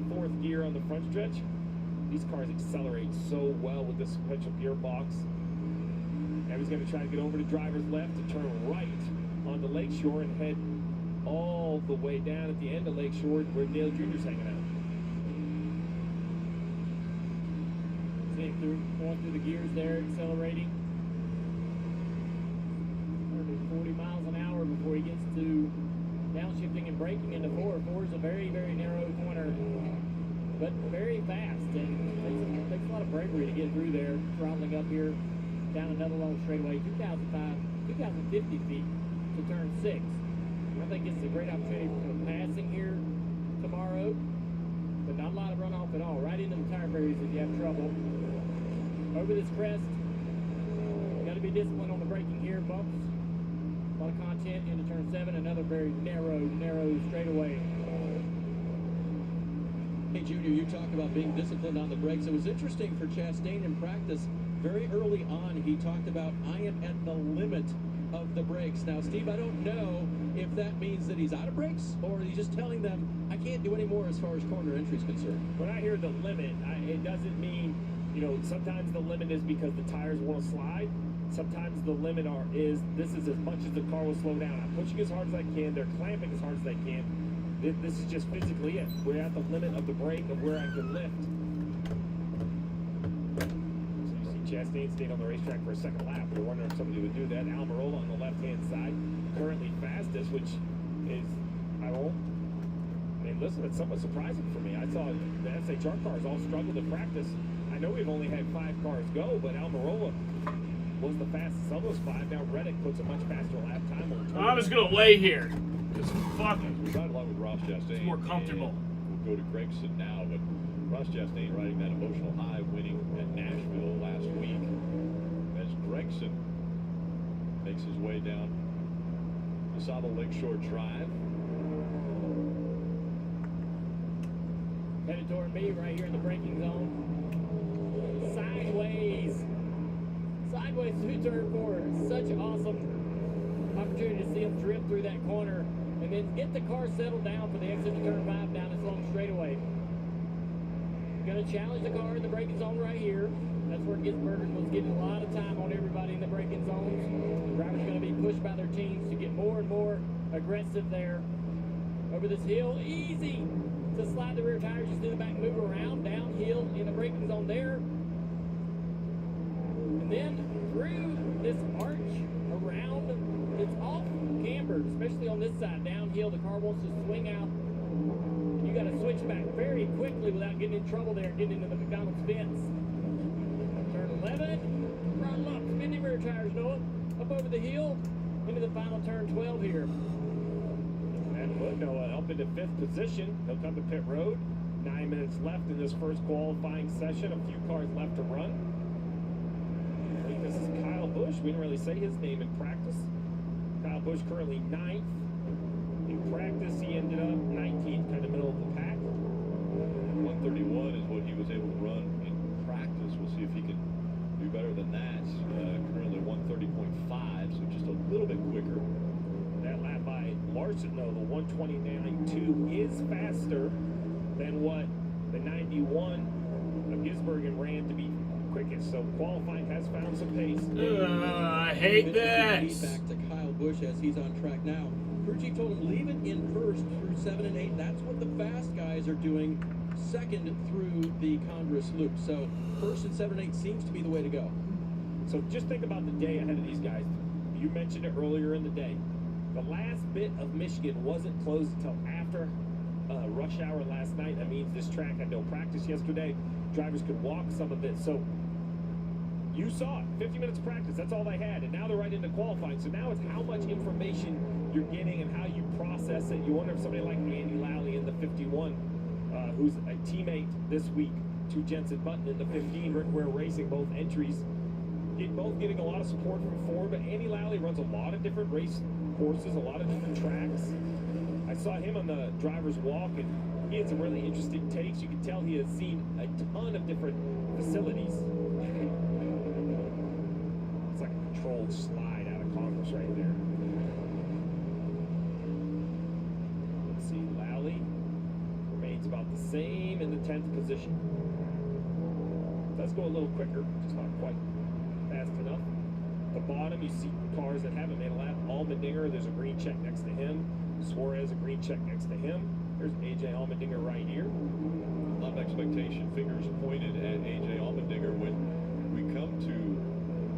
Fourth gear on the front stretch. These cars accelerate so well with this sequential gearbox. Now he's going to try to get over to driver's left to turn right onto Lakeshore and head all the way down at the end of Lakeshore where Dale Jr.'s hanging out. See him going through the gears there, accelerating. 140 miles an hour before he gets to downshifting and braking into 4. 4 is a very, very narrow corner, but very fast, and takes a lot of bravery to get through there, throttling up here, down another long straightaway, 2,050 feet to turn 6. I think it's a great opportunity for passing here tomorrow, but not a lot of runoff at all. Right into the tire barriers if you have trouble. Over this crest, you got to be disciplined on the braking here, bumps. A lot of content into turn 7, another very narrow straightaway. Hey, Junior, you talk about being disciplined on the brakes. It was interesting for Chastain in practice. Very early on, he talked about, I am at the limit of the brakes. Now, Steve, I don't know if that means that he's out of brakes or he's just telling them, I can't do any more as far as corner entry is concerned. When I hear the limit, it doesn't mean, sometimes the limit is because the tires want to slide. Sometimes the limit is this is as much as the car will slow down. I'm pushing as hard as I can. They're clamping as hard as they can. This is just physically it. We're at the limit of the brake of where I can lift. So you see Chastain stayed on the racetrack for a second lap. We're wondering if somebody would do that. Almirola on the left-hand side, currently fastest, which is, listen, it's somewhat surprising for me. I saw the SHR cars all struggled in practice. I know we've only had 5 cars go, but Almirola was the fastest of those 5. Now Reddick puts a much faster lap time on the I'm just going to lay here. Because fuck it. We ride along with Ross Chastain. It's more comfortable. We'll go to Gregson now, but Ross Chastain riding that emotional high, winning at Nashville last week. As Gregson makes his way down the Sabo Lakeshore Drive. Headed toward me right here in the braking zone. Sideways through turn 4. Such an awesome opportunity to see him drift through that corner and then get the car settled down for the exit to turn 5 down this long straightaway. Going to challenge the car in the braking zone right here. That's where Gisbergen was getting a lot of time on everybody in the braking zones. The drivers are going to be pushed by their teams to get more and more aggressive there. Over this hill, easy to slide the rear tires, just do the back, move around, downhill in the braking zone there. And then through this arch, around, it's off cambered, especially on this side, downhill. The car wants to swing out. You got to switch back very quickly without getting in trouble there, getting into the McDonald's fence. Turn 11, throttle up, spin the rear tires, Noah, up over the hill, into the final turn 12 here. And put Noah up into 5th position. He'll come to pit road. 9 minutes left in this first qualifying session. A few cars left to run. I think this is Kyle Busch. We didn't really say his name in practice. Kyle Busch currently 9th. In practice, he ended up 19th, kind of middle of the pack. 131 is what he was able to run in practice. We'll see if he can do better than that. Currently 130.5, so just a little bit quicker. That lap by Larson, though, the 129.2 is faster than what the 91 of Gisbergen ran to be quickest, so qualifying has found some pace. I hate this. Back to Kyle Busch as he's on track now. Crew chief told him leave it in first through 7 and 8. That's what the fast guys are doing. Second through the Congress loop. So first and 7 and 8 seems to be the way to go. So just think about the day ahead of these guys. You mentioned it earlier in the day. The last bit of Michigan wasn't closed until after rush hour last night. That means this track had no practice yesterday. Drivers could walk some of it. So you saw it. 50 minutes of practice. That's all they had. And now they're right into qualifying. So now it's how much information you're getting and how you process it. You wonder if somebody like Andy Lally in the 51, who's a teammate this week to Jenson Button in the 15, Rick Ware Racing, both entries, both getting a lot of support from Ford. But Andy Lally runs a lot of different race courses, a lot of different tracks. I saw him on the driver's walk, and he had some really interesting takes. You can tell he has seen a ton of different facilities. It's like a controlled slide out of Congress right there. Let's see, Lally remains about the same in the 10th position. Does go a little quicker, just not quite fast enough. At the bottom, you see cars that haven't made a lap. Allmendinger, there's a green check next to him. Suarez, a green check next to him. There's AJ Allmendinger right here. A lot of expectation, fingers pointed at AJ Allmendinger when we come to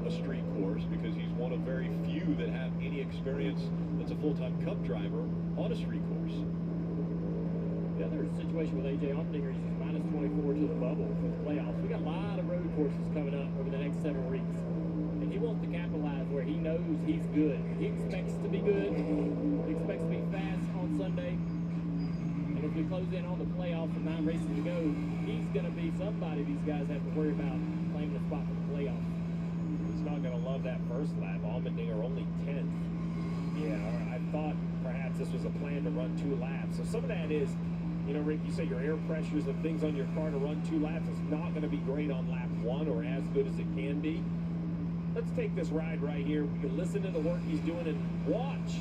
a street course, because he's one of very few that have any experience that's a full-time Cup driver on a street course. The other situation with AJ Allmendinger is he's minus 24 to the bubble for the playoffs. We got a lot of road courses coming up over the next 7 weeks. And he wants to capitalize where he knows he's good. He expects to be good. He expects to be fast on Sunday. And if we close in on the playoffs with 9 races to go, he's going to be somebody these guys have to worry about claiming a spot for the playoffs. He's not going to love that first lap. Allmendinger only 10th. Yeah, I thought perhaps this was a plan to run 2 laps. So some of that is, you know, Rick, you say your air pressures and things on your car to run 2 laps is not going to be great on lap 1 or as good as it can be. Let's take this ride right here. We can listen to the work he's doing and watch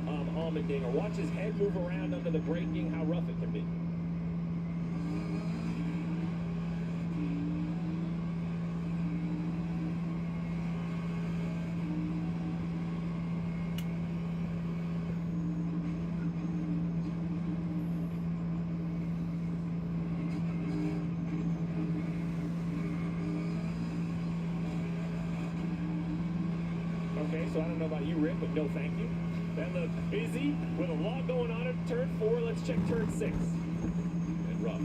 Allmendinger. Watch his head move around under the braking, how rough it can be. Okay, so I don't know about you, Rick, but no thank you. That looks busy with a lot going on at turn 4. Let's check turn 6. And rough.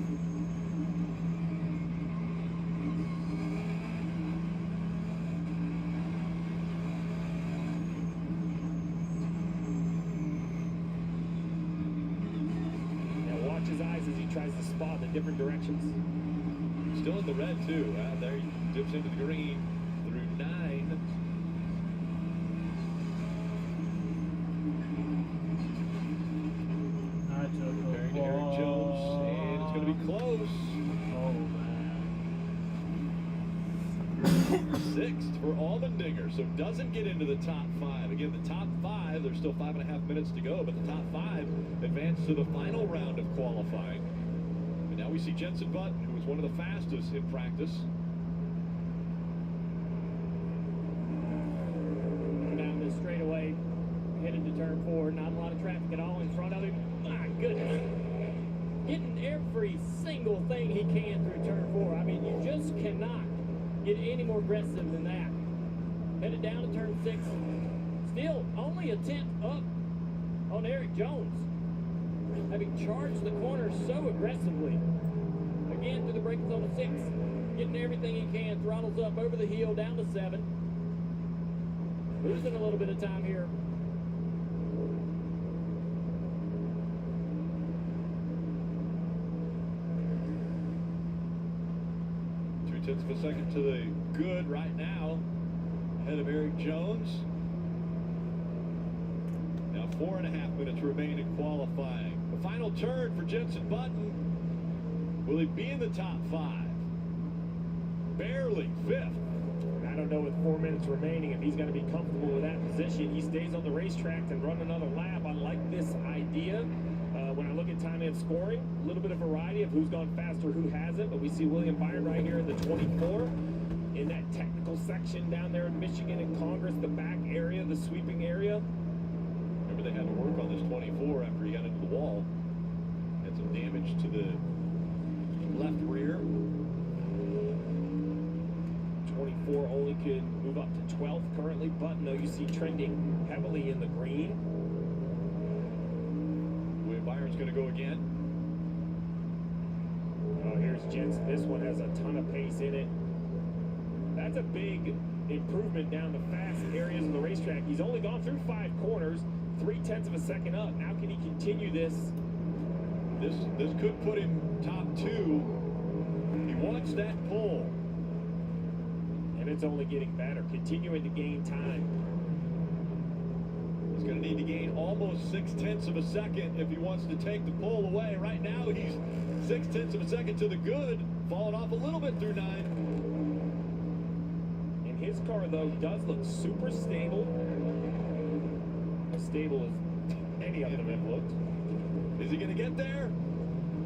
Now watch his eyes as he tries to spot the different directions. Still in the red, too. There he dips into the green through 9. Comparing to Eric Jones, and it's going to be close. Oh, man. 6th for Allmendinger, so doesn't get into the top 5. Again, the top 5, there's still 5.5 minutes to go, but the top 5 advance to the final round of qualifying. And now we see Jenson Button, who was one of the fastest in practice. Down this straightaway, headed to turn 4. Not a lot of traffic at all in front of him. My goodness. Getting every single thing he can through turn 4. I mean, you just cannot get any more aggressive than that. Headed down to turn 6. Still only a 10th up on Eric Jones. Having charged the corner so aggressively. Again, through the braking zone of 6. Getting everything he can. Throttles up over the hill, down to 7. Losing a little bit of time here. Tenths of a second to the good right now, ahead of Eric Jones. Now 4.5 minutes remain in qualifying. The final turn for Jenson Button. Will he be in the top 5? Barely 5th. I don't know with 4 minutes remaining if he's going to be comfortable with that position. He stays on the racetrack and run another lap. I like this idea. When I look at time and scoring, a little bit of variety of who's gone faster, who hasn't. But we see William Byron right here in the 24. in that technical section down there in Michigan and Congress, the back area, the sweeping area. Remember, they had to work on this 24 after he got into the wall. Had some damage to the left rear. 24 only could move up to 12th currently. Button, though, you see trending heavily in the green. William Byron's going to go again. Oh, here's Jensen. This one has a ton of pace in it. That's a big improvement down the fast areas of the racetrack. He's only gone through 5 corners, 0.3 of a second up. Now can he continue this? This could put him top 2. He wants that pole. And it's only getting better, continuing to gain time. He's going to need to gain almost 0.6 of a second if he wants to take the pole away. Right now, he's 0.6 of a second to the good, falling off a little bit through 9. And his car, though, does look super stable. As stable as any of them have looked. Is he going to get there?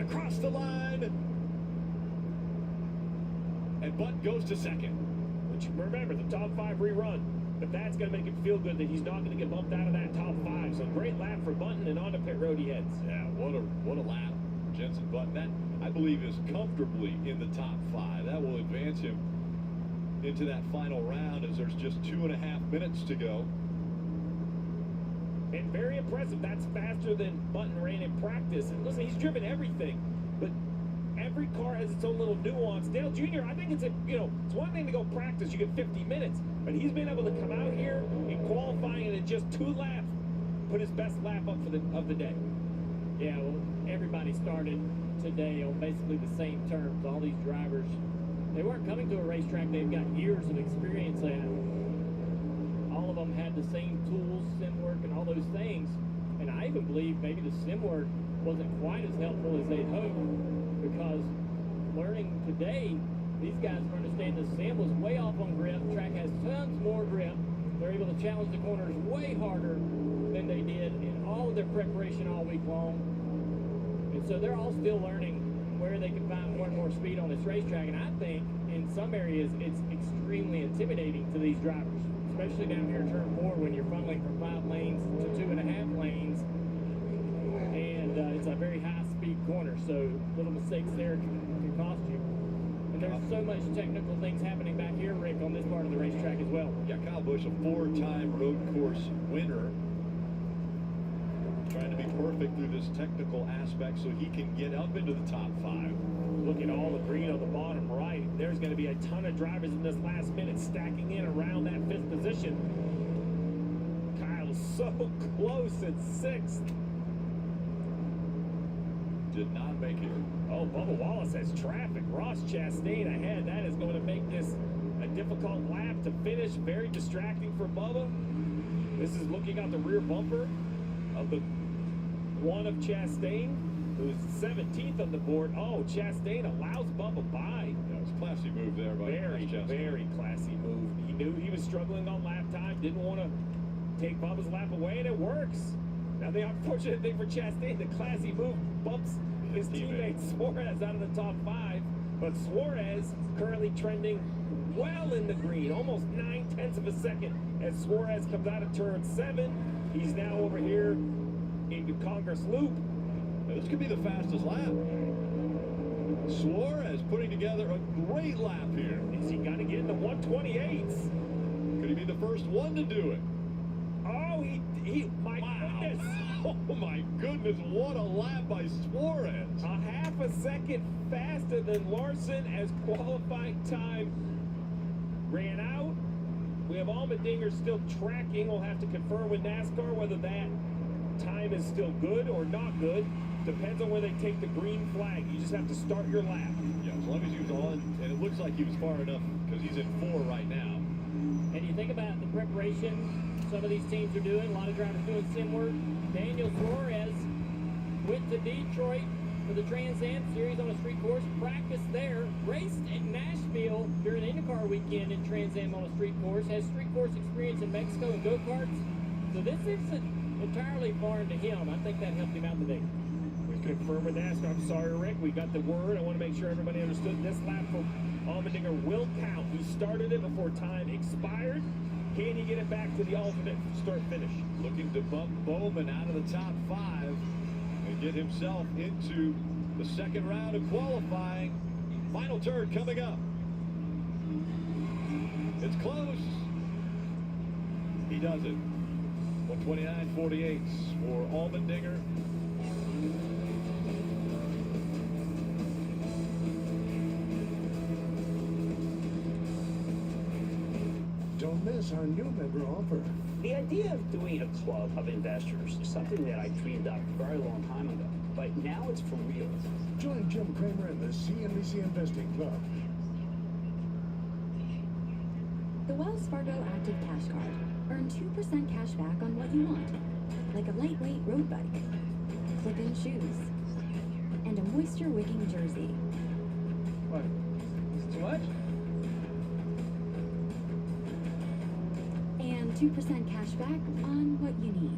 Across the line. And Button goes to second. But remember, the top 5 rerun. But that's going to make him feel good that he's not going to get bumped out of that top 5. So great lap for Button, and on to pit road he heads. Yeah, what a lap. Jensen Button, that, I believe, is comfortably in the top 5. That will advance him into that final round as there's just 2.5 minutes to go. And very impressive. That's faster than Button ran in practice. And listen, he's driven everything, but every car has its own little nuance. Dale Jr., I think it's it's one thing to go practice. You get 50 minutes, but he's been able to come out here in qualifying and in just 2 laps, put his best lap up of the day. Yeah, well, everybody started today on basically the same terms. All these drivers, they weren't coming to a racetrack they've got years of experience at. All of them had the same tools, sim work, and all those things. And I even believe maybe the sim work wasn't quite as helpful as they'd hoped, because learning today, these guys understand the sim was way off on grip. The track has tons more grip. They're able to challenge the corners way harder than they did in all of their preparation all week long. And so they're all still learning where they can find more and more speed on this racetrack. And I think in some areas it's extremely intimidating to these drivers, especially down here in turn 4 when you're funneling from 5 lanes to 2.5 lanes. And it's a very high-speed corner, so little mistakes there can cost you. And there's so much technical things happening back here, Rick, on this part of the racetrack as well. Yeah, Kyle Busch, a 4-time road course winner, trying to be perfect through this technical aspect so he can get up into the top 5. Look at all the green on the bottom right. There's going to be a ton of drivers in this last minute stacking in around that 5th position. Kyle's so close at 6th. Did not make it. Oh, Bubba Wallace has traffic. Ross Chastain ahead. That is going to make this a difficult lap to finish. Very distracting for Bubba. This is looking out the rear bumper of the one of Chastain, who's 17th on the board. Oh, Chastain allows Bubba by. Yeah, it was a classy move there by Very, Chastain. very classy move. He knew he was struggling on lap time, didn't want to take Bubba's lap away, and it works. Now, the unfortunate thing for Chastain, the classy move bumps his teammate Suarez out of the top 5, but Suarez currently trending well in the green, almost 0.9 of a second as Suarez comes out of turn 7. He's now over here into Congress Loop. Now, this could be the fastest lap. Suarez putting together a great lap here. Is he got to get in the 128s? Could he be the first one to do it? Oh, my goodness. Oh my goodness, what a lap by Suarez. A half a second faster than Larson as qualifying time ran out. We have Allmendinger still tracking. We'll have to confirm with NASCAR whether that time is still good or not good. Depends on where they take the green flag. You just have to start your lap. Yeah, as long as he was on, and it looks like he was far enough because he's in 4 right now. And you think about the preparation some of these teams are doing, a lot of drivers doing sim work. Daniel Suarez went to Detroit for the Trans Am Series on a street course, practiced there, raced in Nashville during IndyCar weekend in Trans Am on a street course, has street course experience in Mexico and go-karts. So this isn't entirely foreign to him. I think that helped him out today. We confirm with NASCAR. I'm sorry, Rick. We got the word. I want to make sure everybody understood this lap for Allmendinger will count. He started it before time expired. Can he get it back to the alternate start-finish? Looking to bump Bowman out of the top 5 and get himself into the second round of qualifying. Final turn coming up. It's close. He does it. 129.48 for Allmendinger. Don't miss our new member offer. The idea of doing a club of investors is something that I dreamed up a very long time ago, but now it's for real. Join Jim Cramer and the CNBC Investing Club. The Wells Fargo Active Cash Card. Earn 2% cash back on what you want, like a lightweight road bike, clip-in shoes, and a moisture-wicking jersey. What? Is it too much? And 2% cash back on what you need.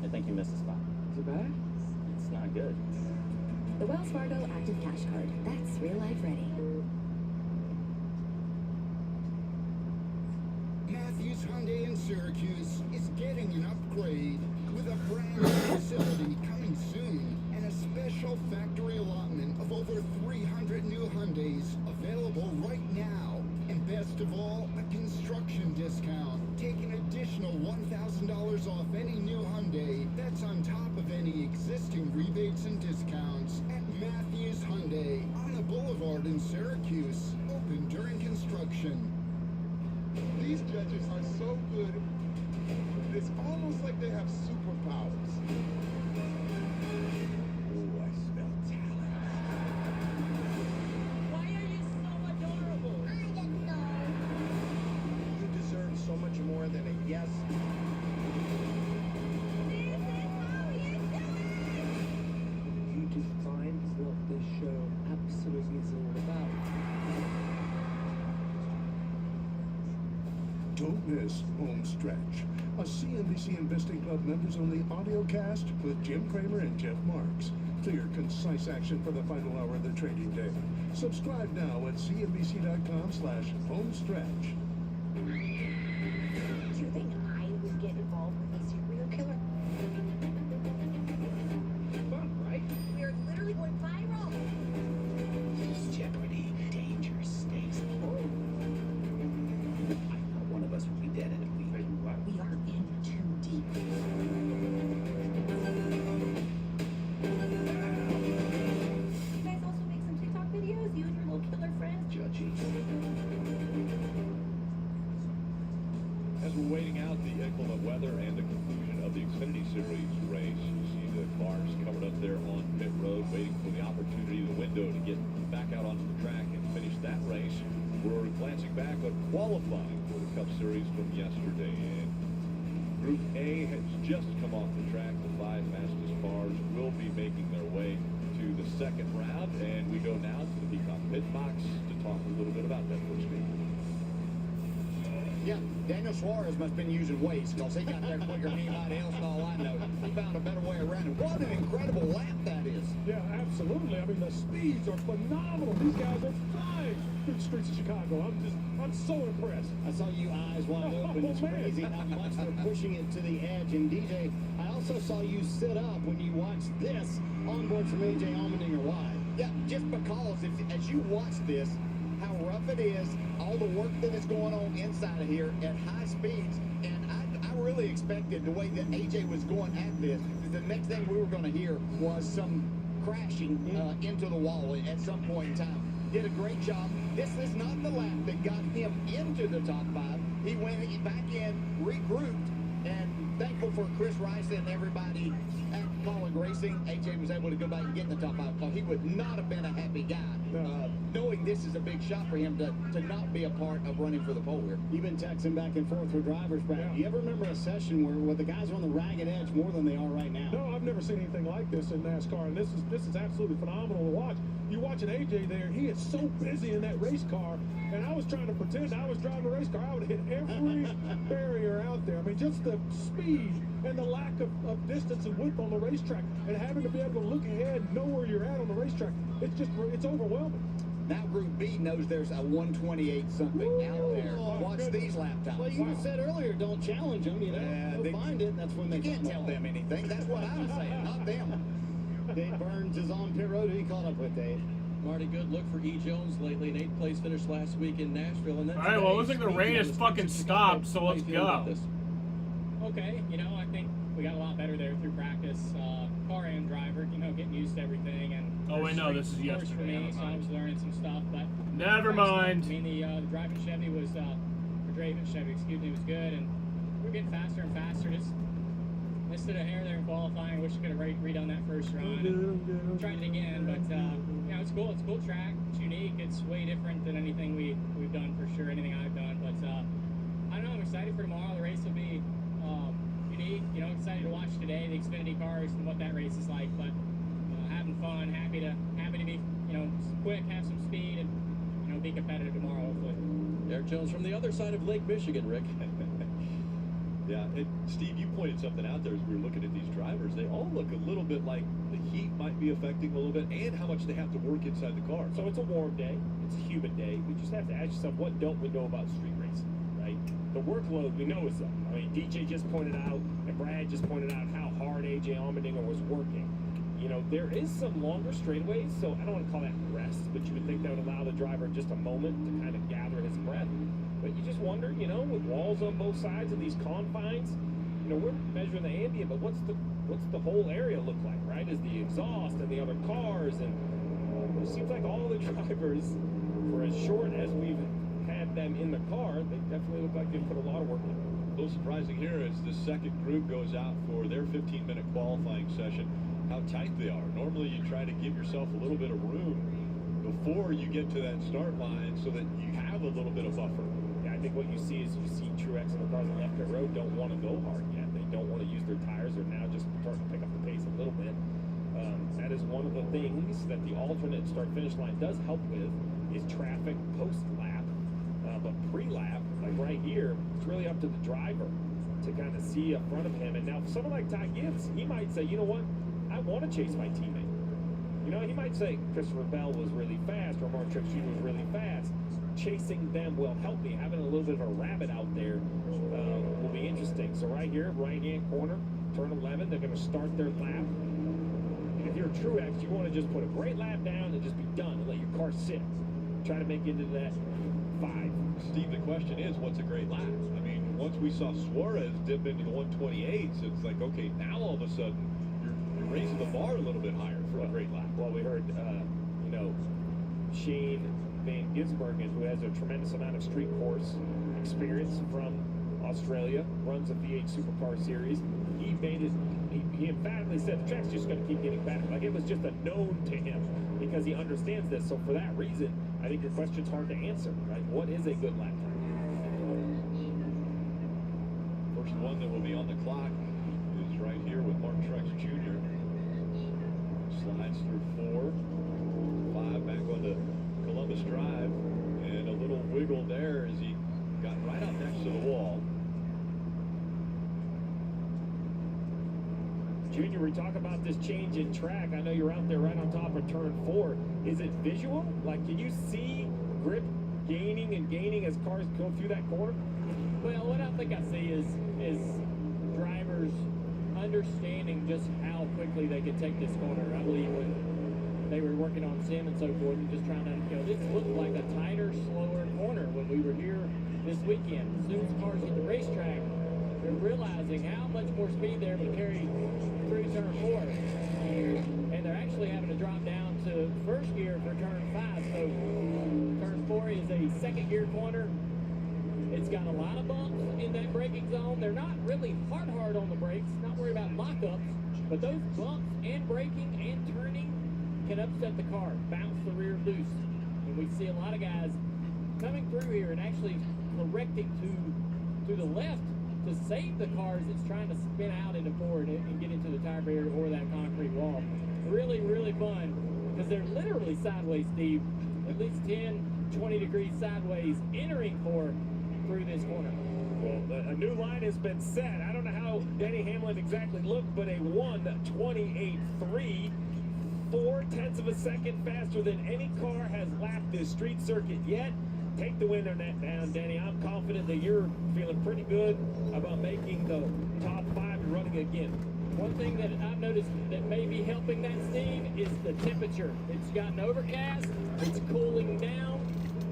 I think you missed a spot. Is it bad? It's not good. The Wells Fargo Active Cash Card. That's real life ready. Matthews Hyundai in Syracuse is getting an upgrade with a brand new facility coming soon and a special factory allotment of over 300 new Hyundais available right now. And best of all, a construction discount. Take an additional $1,000 off any new Hyundai. That's on top of any existing rebates and discounts at Matthews Hyundai on the Boulevard in Syracuse. Open during construction. These judges are so good, it's almost like they have superpowers. Oh, I smell talent. Why are you so adorable? I don't know. You deserve so much more than a yes. This is how you do it! You define what this show absolutely is all about. Don't miss Home Stretch, a CNBC Investing Club members-only audio cast with Jim Cramer and Jeff Marks. Clear, concise action for the final hour of the trading day. Subscribe now at cnbc.com/homestretch. Do you think I would get involved with a serial killer? Fun, right? We are literally going viral. Jeopardy, danger, stakes. One of us would be dead in a week. We are in too deep. You guys also make some TikTok videos? You and your little killer friends? Judgy. As we're waiting out the inclement weather and the conclusion of the Xfinity Series race, you see the cars covered up there on pit road, waiting for the opportunity, the window to get back out onto the track and finish that race. We're glancing back on qualifying for the Cup Series from yesterday. And Group A has just come off the track. The 5 fastest cars will be making their way to the second round. And we go now to the Peacock Pit Box to talk a little bit about that first game. Yeah, Daniel Suarez must have been using weights because he got there quicker than anybody else, and all I know. He found a better way around it. What an incredible lap that is. Yeah, absolutely. I mean, the speeds are phenomenal. These guys are flying through the streets of Chicago. I'm so impressed. I saw you eyes wide open. It's crazy how much they're pushing it to the edge. And DJ, I also saw you sit up when you watched this onboard from AJ Allmendinger live. Yeah, just because as you watch this, how rough it is, all the work that is going on inside of here at high speeds, and I really expected the way that AJ was going at this, the next thing we were going to hear was some crashing into the wall at some point in time. Did a great job. This is not the lap that got him into the top 5. He went back in, regrouped, and thankful for Chris Rice and everybody at Pollock Racing. AJ was able to go back and get in the top 5 because he would not have been a happy guy knowing this is a big shot for him to not be a part of running for the pole here. You've been texting back and forth with drivers, Brad. Do you ever remember a session where the guys are on the ragged edge more than they are right now? No, I've never seen anything like this in NASCAR, and this is absolutely phenomenal to watch. You watching AJ there, he is so busy in that race car, and I was trying to pretend I was driving a race car. I would hit every barrier out there. I mean, just the speed and the lack of distance and width on the racetrack, and having to be able to look ahead and know where you're at on the racetrack, it's overwhelming. Now Group B knows there's a 128 something out there. Watch these lap times. Well, you just said earlier, don't challenge them, you know. They'll find it, and that's when they can't tell them anything. That's what I'm saying, not them. Dave Burns is on pit road. Who he caught up with, Dave? Marty, good look for E. Jones lately. An 8th place finish last week in Nashville. And then All right, well, it looks like the rain has fucking stopped, so let's go. Okay, you know, I think we got a lot better there through practice. Car and driver, you know, getting used to everything. And oh, wait, no, this is for yesterday. me, so I was learning some stuff. But never mind. I mean, the driving Chevy was, or driving Chevy, excuse me, was good, and we're getting faster and faster. Just missed it a hair there in qualifying. Wish I could have redone that first run. And tried it again, but you know, it's cool. It's a cool track. It's unique. It's way different than anything we've done for sure. Anything I've done, but I don't know. I'm excited for tomorrow. The race will be unique. You know, excited to watch today the Xfinity cars and what that race is like. But having fun. Happy to be, you know, quick, have some speed, and you know, be competitive tomorrow. Hopefully. Eric Jones from the other side of Lake Michigan, Rick. Yeah, and Steve, you pointed something out there as we were looking at these drivers. They all look a little bit like the heat might be affecting them a little bit, and how much they have to work inside the car. So it's a warm day. It's a humid day. We just have to ask yourself, what don't we know about street racing, right? The workload we know is up. I mean, DJ just pointed out, and Brad just pointed out how hard A.J. Allmendinger was working. You know, there is some longer straightaways, so I don't want to call that rest, but you would think that would allow the driver just a moment to kind of gather his breath. But you just wonder, you know, with walls on both sides of these confines, you know, we're measuring the ambient, but what's the whole area look like, right? Is the exhaust and the other cars, and it seems like all the drivers, for as short as we've had them in the car, they definitely look like they put a lot of work in. A little surprising here as the second group goes out for their 15-minute qualifying session, how tight they are. Normally you try to give yourself a little bit of room before you get to that start line so that you have a little bit of buffer. I think what you see is Truex and the cars on left pit road don't want to go hard yet. They don't want to use their tires. They're now just starting to pick up the pace a little bit. That is one of the things that the alternate start-finish line does help with is traffic post-lap. But pre-lap, like right here, it's really up to the driver to kind of see up front of him. And now for someone like Ty Gibbs, he might say, you know what, I want to chase my teammate. You know, he might say Christopher Bell was really fast or Mark Truex Jr. was really fast. Chasing them will help me. Having a little bit of a rabbit out there will be interesting. So right here, right-hand corner, turn 11, they're going to start their lap. And if you're a Truex, you want to just put a great lap down and just be done and let your car sit. Try to make it into that 5. Steve, the question is, what's a great lap? I mean, once we saw Suarez dip into the 128s, it's like, okay, now all of a sudden you're raising the bar a little bit higher for a great lap. Well, we heard, you know, Shane Van Gisbergen, who has a tremendous amount of street course experience from Australia, runs a V8 Supercar Series. He made it. He emphatically said the track's just going to keep getting better. Like it was just a known to him because he understands this. So for that reason, I think your question's hard to answer. Right? What is a good lap time? First one that will be on the clock is right here with Mark Truex Jr. Slides through 4, 5 back onto Columbus Drive, and a little wiggle there as he got right up next to the wall. Junior, we talk about this change in track. I know you're out there right on top of turn 4. Is it visual? Like, can you see grip gaining and gaining as cars go through that corner? Well, what I think I see is drivers understanding just how quickly they could take this corner. I believe when they were working on sim and so forth and just trying to, you know, this looked like a tighter, slower corner when we were here this weekend. As soon as cars hit the racetrack, they're realizing how much more speed they're able to carry through turn 4. And they're actually having to drop down to first gear for turn 5. So turn 4 is a second gear corner. It's got a lot of bumps in that braking zone. They're not really hard on the brakes, not worried about lockups, but those bumps and braking and turning can upset the car, bounce the rear loose. And we see a lot of guys coming through here and actually correcting to the left to save the car as it's trying to spin out into forward and get into the tire barrier or that concrete wall. Really, really fun because they're literally sideways, Steve. At least 10, 20 degrees sideways entering through this corner. Well, a new line has been set. I don't know how Denny Hamlin exactly looked, but a 1:28.3. 0.4 of a second faster than any car has lapped this street circuit yet. Take the win on that down, Danny. I'm confident that you're feeling pretty good about making the top 5 and running again. One thing that I've noticed that may be helping that, Steve, is the temperature. It's gotten overcast, it's cooling down.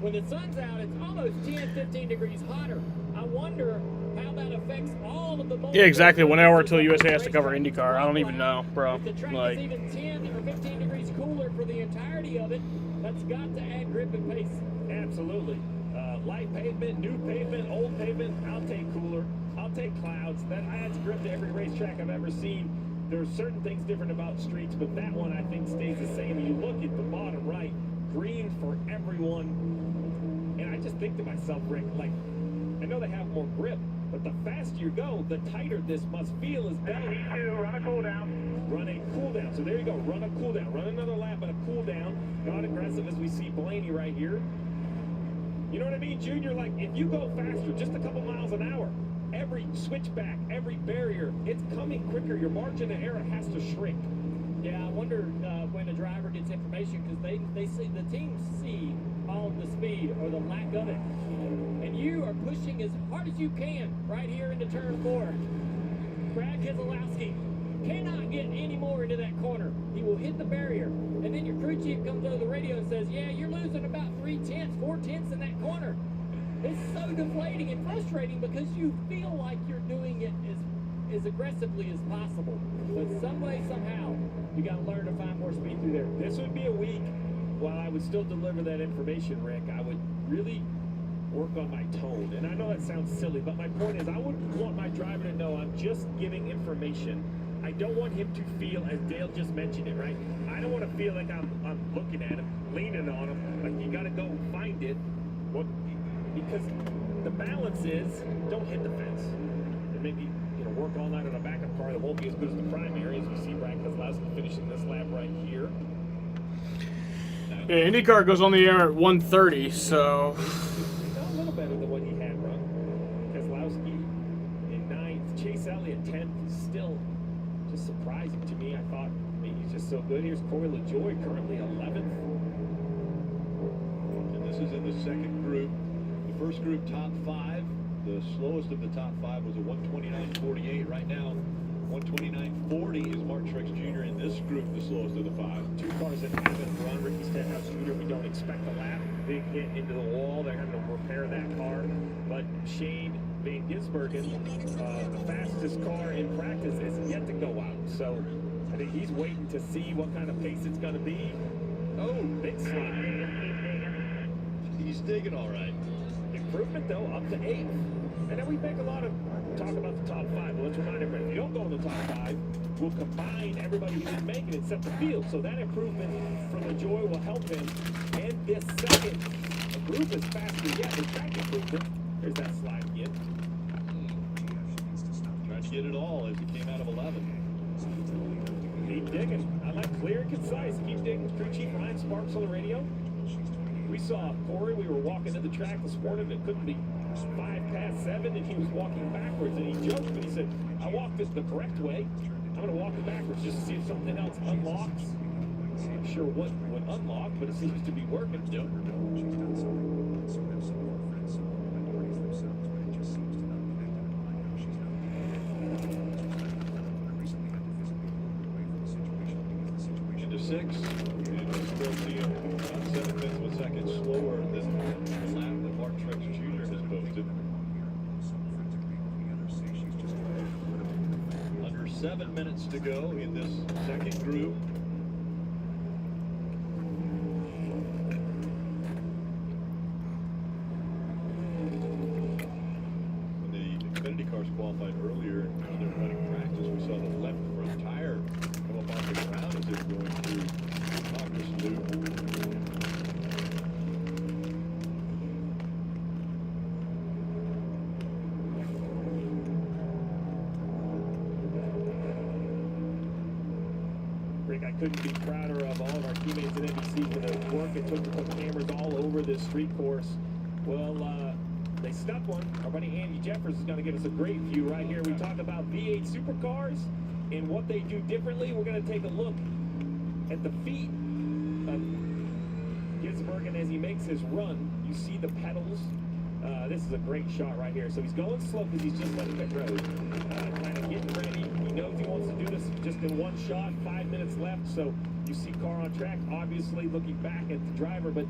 When the sun's out, it's almost 10, 15 degrees hotter. I wonder how that affects all of the... Yeah, exactly. 1 hour until USA has to cover IndyCar. I don't even know, bro. If the track Like, is even 10 or 15 degrees cooler for the entirety of it, that's got to add grip and pace. Absolutely. Light pavement, new pavement, old pavement, I'll take cooler. I'll take clouds. That adds grip to every racetrack I've ever seen. There are certain things different about streets, but that one I think stays the same. You look at the bottom right, green for everyone. And I just think to myself, Rick, like, I know they have more grip, but the faster you go, the tighter this must feel as belly. Run a cool down. Run a cool down. So there you go. Run a cool down. Run another lap, but a cool down. Not aggressive as we see Blaney right here. You know what I mean, Junior? Like, if you go faster, just a couple miles an hour, every switchback, every barrier, it's coming quicker. Your margin of error has to shrink. Yeah, I wonder when a driver gets information, because they see, the teams see all the speed or the lack of it. And you are pushing as hard as you can right here into turn 4. Brad Keselowski cannot get any more into that corner. He will hit the barrier. And then your crew chief comes over the radio and says, yeah, you're losing about 4/10 in that corner. It's so deflating and frustrating because you feel like you're doing it as aggressively as possible. But some way, somehow, you got to learn to find more speed through there. This would be a week, while I would still deliver that information, Rick, I would really work on my tone. And I know that sounds silly, but my point is I wouldn't want my driver to know I'm just giving information. I don't want him to feel, as Dale just mentioned it, right? I don't want to feel like I'm looking at him, leaning on him, like you got to go find it. What? Because the balance is, don't hit the fence. And maybe, work all night on a backup car that won't be as good as the primary, as we see Brad Keselowski finishing this lap right here. yeah, IndyCar goes on the air at 1:30, so... A little better than what he had run. Keselowski in 9th, Chase Elliott 10th. Still just surprising to me. I thought maybe he's just so good. Here's Corey LaJoie currently 11th. And this is in the second group. The first group, top 5. The slowest of the top 5 was a 129.48. Right now, 129.40 is Mark Truex Jr. in this group, the slowest of the 5. 2 cars that haven't run. Ricky Stenhouse Jr., we don't expect a lap. Big hit into the wall. They're having to repair that car. But Shane Van Gisbergen, the fastest car in practice, is yet to go out. So I think he's waiting to see what kind of pace it's going to be. Oh, big slide. He's digging all right. Improvement, though, up to 8th. And then we make a lot of talk about the top 5. Well, let's remind everybody, if you don't go in the top 5, we'll combine everybody who didn't make it and set the field. So that improvement from LaJoie will help him. And this second group is faster yet. The track improvement. There's that slide again. Trying to get it all as he came out of 11. Keep digging. I like clear and concise. Keep digging. Crew Chief Ryan Sparks on the radio. We saw Corey. We were walking to the track this morning. It couldn't be 7:05, and he was walking backwards. And he joked, but he said, I walked this the correct way. I'm going to walk it backwards just to see if something else unlocks. I'm not sure what would unlock, but it seems to be working. Into 6th. And we're still seeing about 7/10 of a second slower than the lap that Mark Truex Jr. has posted. Under 7 minutes to go in this second group. When the Xfinity cars qualified earlier when they were running practice, we saw the left front tire come up off the ground as they were going through Congress Loop. I couldn't be prouder of all of our teammates at NBC for the work it took to put cameras all over this street course. Well, they snuck one. Our buddy Andy Jeffers is going to give us a great view right here. We talk about V8 supercars and what they do differently. We're going to take a look at the feet of Gisbergen as he makes his run. You see the pedals. This is a great shot right here. So he's going slow because he's just left pit road. Kind of getting ready. He knows he wants to do this just in one shot. 5 minutes left. So you see car on track, obviously looking back at the driver, but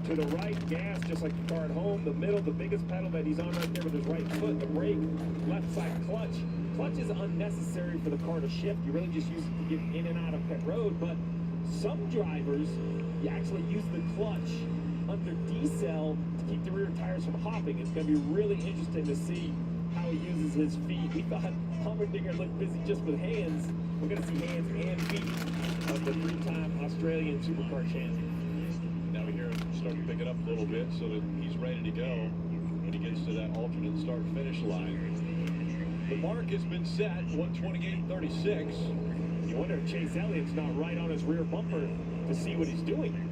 to the right, gas, just like the car at home. The middle, the biggest pedal that he's on right there with his right foot. The brake, left side clutch. Clutch is unnecessary for the car to shift. You really just use it to get in and out of pit road. But some drivers, you actually use the clutch under decel to keep the rear tires from hopping. It's going to be really interesting to see how he uses his feet. We thought Hummerdinger looked busy just with hands. We're going to see hands and feet of the three-time Australian Supercar champion. Now we hear him start to pick it up a little bit so that he's ready to go when he gets to that alternate start-finish line. The mark has been set, 128.36. You wonder if Chase Elliott's not right on his rear bumper to see what he's doing.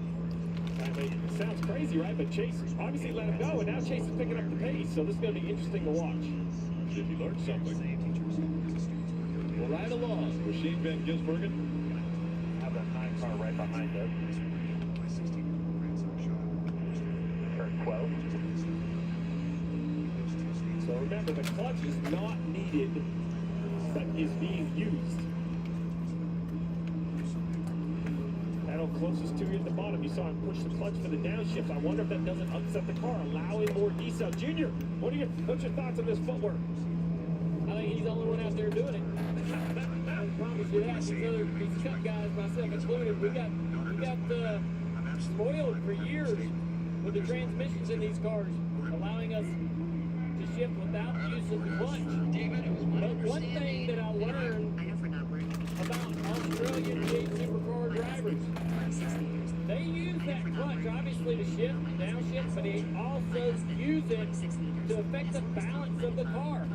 I mean, it sounds crazy, right? But Chase obviously let him go, and now Chase is picking up the pace, so this is going to be interesting to watch. See if he learned something. Well, right along, Rashid Van Gisbergen. Have that 9 car right behind him. Turn 12. So remember, the clutch is not needed, but is being used. Pedal closest to you at the bottom. You saw him push the clutch for the downshift. I wonder if that doesn't upset the car, allowing more decel. Junior, what's your thoughts on this footwork? I think he's the only one out there doing it. I promise you that. These cup guys, myself included, we got spoiled for years with the transmissions in these cars, allowing us to shift without the use of the clutch. But one thing that I learned about Australian V8 supercar drivers, they use that clutch obviously to shift, downshift, but they also use it to affect the balance of the car.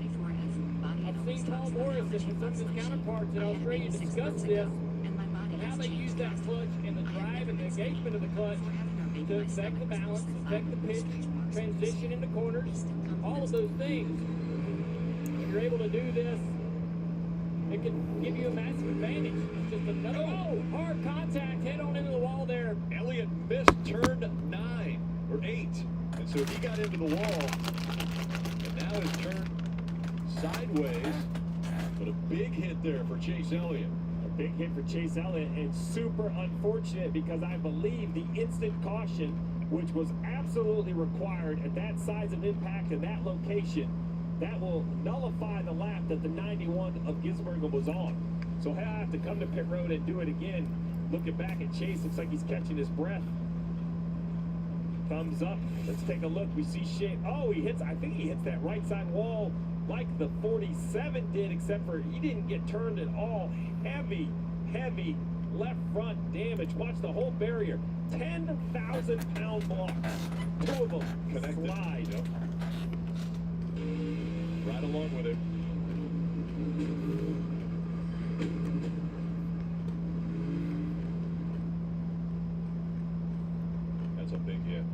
I've seen Paul Morris and some of his counterparts in Australia discuss this, and how they use that clutch and the drive and the engagement of the clutch to affect the balance, affect the pitch, transition into corners, all of those things. If you're able to do this, it can give you a massive advantage. It's just another, hard contact, head on into the wall there. Elliott missed turn 9 or 8, and so he got into the wall, and now is turned sideways, but a big hit there for Chase Elliott. A big hit for Chase Elliott, and super unfortunate because I believe the instant caution, which was absolutely required at that size of impact and that location, that will nullify the lap that the 91 of Gisbergen was on. So he'll have to come to pit road and do it again. Looking back at Chase, looks like he's catching his breath. Thumbs up. Let's take a look. We see Shane. Oh, I think he hits that right side wall like the 47 did, except for he didn't get turned at all. Heavy left front damage. Watch the whole barrier. 10,000-pound blocks. 2 of them Connected. slide. Yep. Right along with it. That's a big hit.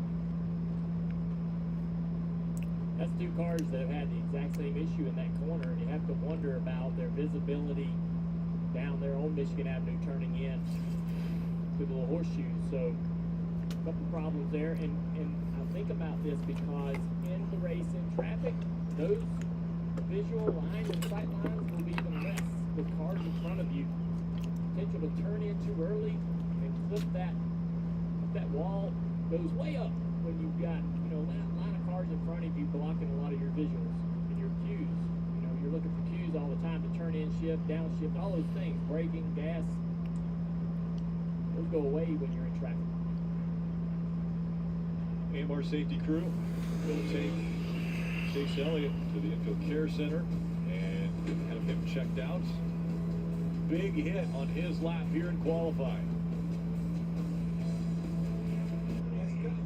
That's 2 cars that have had the exact same issue in that corner, and you have to wonder about their visibility down there on Michigan Avenue turning in to the little horseshoe. So a couple problems there, and I think about this because in the race in traffic, those visual lines and sight lines will be even less with cars in front of you. Potential to turn in too early and clip that wall goes way up when you've got, that line of cars in front of you blocking a lot of your visuals and your cues. You're looking for cues all the time to turn in, shift, downshift, all those things, braking, gas. Those go away when you're in traffic. AMR safety crew will take Chase Elliott to the infield care center and have him checked out. Big hit on his lap here in qualifying.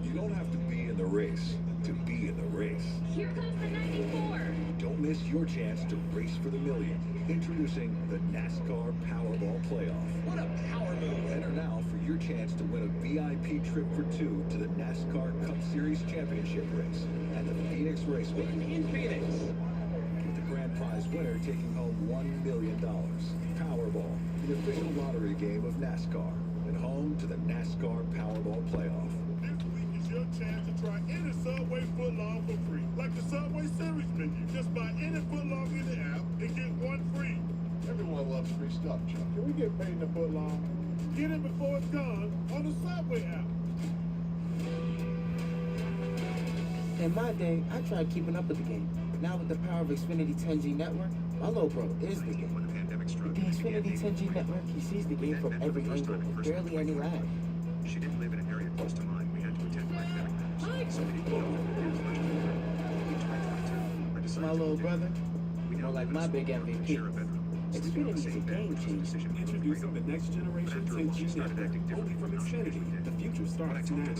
You don't have to be in the race to be in the race. Here comes the 94. Don't miss your chance to race for the million. Introducing the NASCAR Powerball Playoff. What a power move. Enter now for your chance to win a VIP trip for 2 to the NASCAR Cup Series Championship race at the Phoenix Raceway. In Phoenix. With the grand prize winner taking home $1 million. Powerball, the official lottery game of NASCAR, and home to the NASCAR Powerball Playoff. This week is your chance to try any Subway footlong for free. Like the Subway Series menu. Just buy any footlong in the app and get one free. Everyone loves free stuff, Chuck. Can we get paid in the footlong? Get it before it's gone on the Subway app. In my day, I tried keeping up with the game. Now with the power of Xfinity 10G network, my little bro is the game. With the Xfinity 10G network, he sees the game from every angle with barely any lag. She didn't live in an area close to mine. We had to attend my academic course. So many people My little brother, more like my big MVP. Xfinity's a game changer. Introducing the next generation 10G network, only from Xfinity. The future starts now.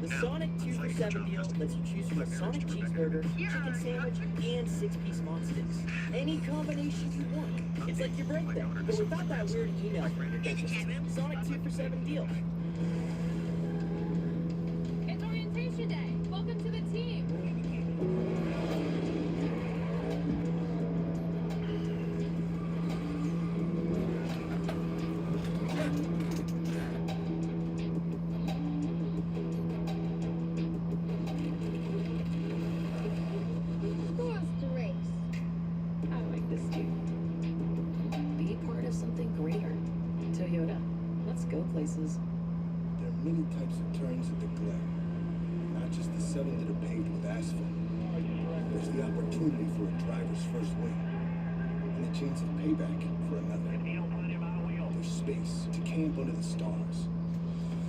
The Sonic 2 for $7 deal lets you choose from a Sonic cheeseburger, chicken sandwich, and 6-piece monsters. Any combination you want. It's like your birthday, but without that weird email from your dentist. Sonic 2 for $7 deal. It's orientation day. Welcome to the team. Who wants to race? I like this too. Be part of something greater. Toyota. Let's go places. There are many types of turns at the Glen. Not just the 7 that are paved with asphalt. There's the opportunity for a driver's first win. And the chance of payback for another. There's space to camp under the stars.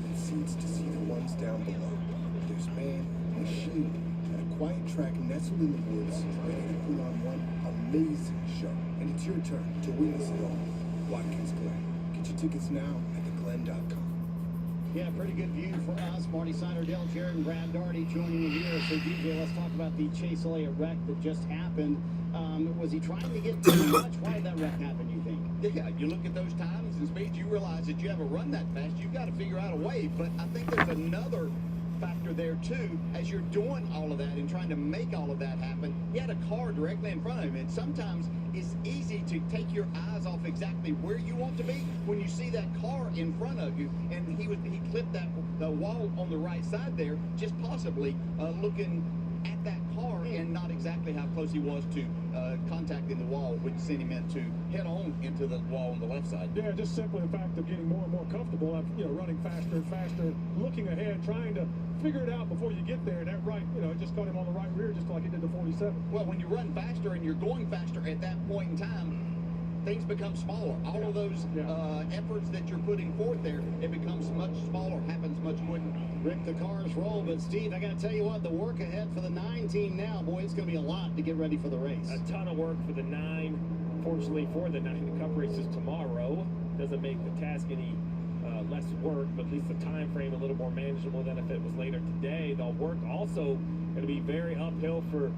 And seats to see the ones down below. There's man, machine, and a quiet track nestled in the woods, ready to put on one amazing show. And it's your turn to witness it all. Watkins Glen. Get your tickets now at theglen.com. Yeah, pretty good view for us. Marty Sider, Dale Jarrett, and Brad Daugherty joining you here. So, DJ, let's talk about the Chase Elliott wreck that just happened. Was he trying to get too much? Why did that wreck happen, you think? Yeah, you look at those times and speeds, you realize that you have a run that fast. You've got to figure out a way. But I think there's another factor there, too. As you're doing all of that and trying to make all of that happen, he had a car directly in front of him. And sometimes it's easy to take your eyes off exactly where you want to be when you see that car in front of you. And he clipped the wall on the right side there, just possibly looking at that car and not exactly how close he was to contacting the wall, which sent him into head on into the wall on the left side. Yeah, just simply the fact of getting more and more comfortable, running faster and faster, looking ahead, trying to figure it out before you get there. That right, it just caught him on the right rear, just like it did the 47. Well, when you run faster and you're going faster at that point in time, things become smaller. All of those efforts that you're putting forth there, it becomes much smaller, happens much quicker. Rick, the cars roll, but Steve, I got to tell you what, the work ahead for the 9 team now, boy, it's going to be a lot to get ready for the race. A ton of work for the 9. Fortunately for the 9, the Cup race is tomorrow. Doesn't make the task any less work, but at least the time frame a little more manageable than if it was later today. The work also going to be very uphill for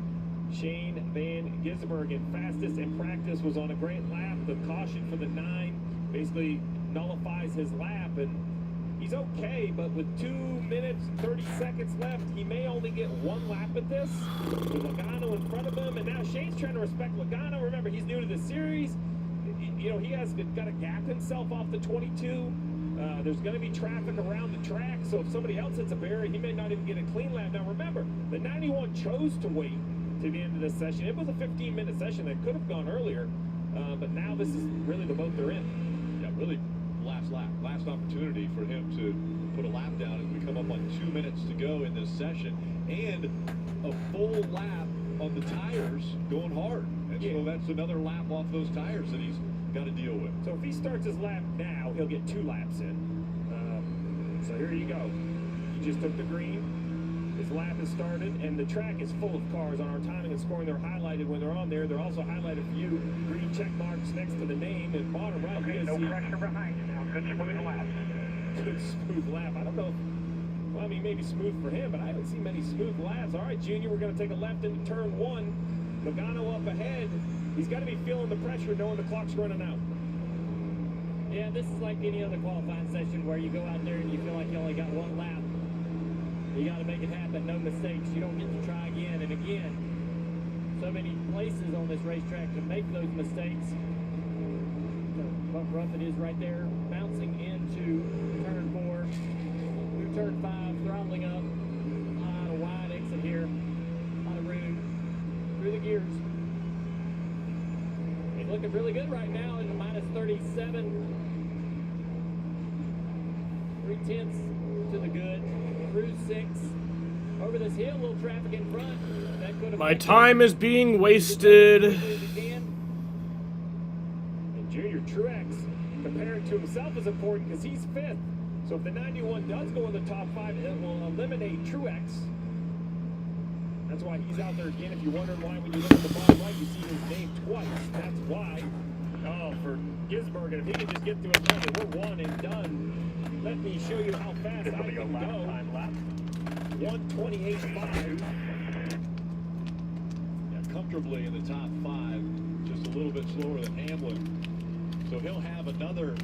Shane Van Gisbergen. Fastest in practice was on a great lap. The caution for the 9 basically nullifies his lap, and he's okay, but with 2 minutes, 30 seconds left, he may only get 1 lap at this, with Logano in front of him, and now Shane's trying to respect Logano. Remember, he's new to the series. He has got to gap himself off the 22. There's going to be traffic around the track, so if somebody else hits a barrier, he may not even get a clean lap. Now remember, the 91 chose to wait to the end of this session. It was a 15-minute session that could have gone earlier, but now this is really the boat they're in. Yeah, really last lap, last opportunity for him to put a lap down as we come up on 2 minutes to go in this session, and a full lap on the tires going hard. And so that's another lap off those tires that he's got to deal with. So if he starts his lap now, he'll get 2 laps in. So here you go. He just took the green. His lap has started, and the track is full of cars on our timing and scoring. They're highlighted when they're on there. They're also highlighted for you. Green check marks next to the name, and bottom right. Okay, no pressure behind you now. Good smooth lap. Good smooth lap. I don't know. Well, I mean, maybe smooth for him, but I haven't seen many smooth laps. All right, Junior, we're going to take a left into turn 1. Logano up ahead. He's got to be feeling the pressure, knowing the clock's running out. Yeah, this is like any other qualifying session where you go out there and you feel like you only got 1 lap. You got to make it happen, no mistakes. You don't get to try again and again. so many places on this racetrack to make those mistakes. So bump rough it is right there, bouncing into turn 4, through turn 5, throttling up. A lot of wide exit here, a lot of room through the gears. He's looking really good right now in the minus 37. 3/10 to the good. Cruise 6. Over this hill, little traffic in front. That could have My time is being wasted. And Junior Truex, compared to himself, is important because he's 5th. So if the 91 does go in the top 5, it will eliminate Truex. That's why he's out there again. If you're wondering why, when you look at the bottom right, you see his name twice. That's why. Oh, for Gisbergen, if he can just get through it, we're one and done. Let me show you how fast I can go. 1:28.5. Yeah, comfortably in the top 5, just a little bit slower than Hamlin. So he'll have another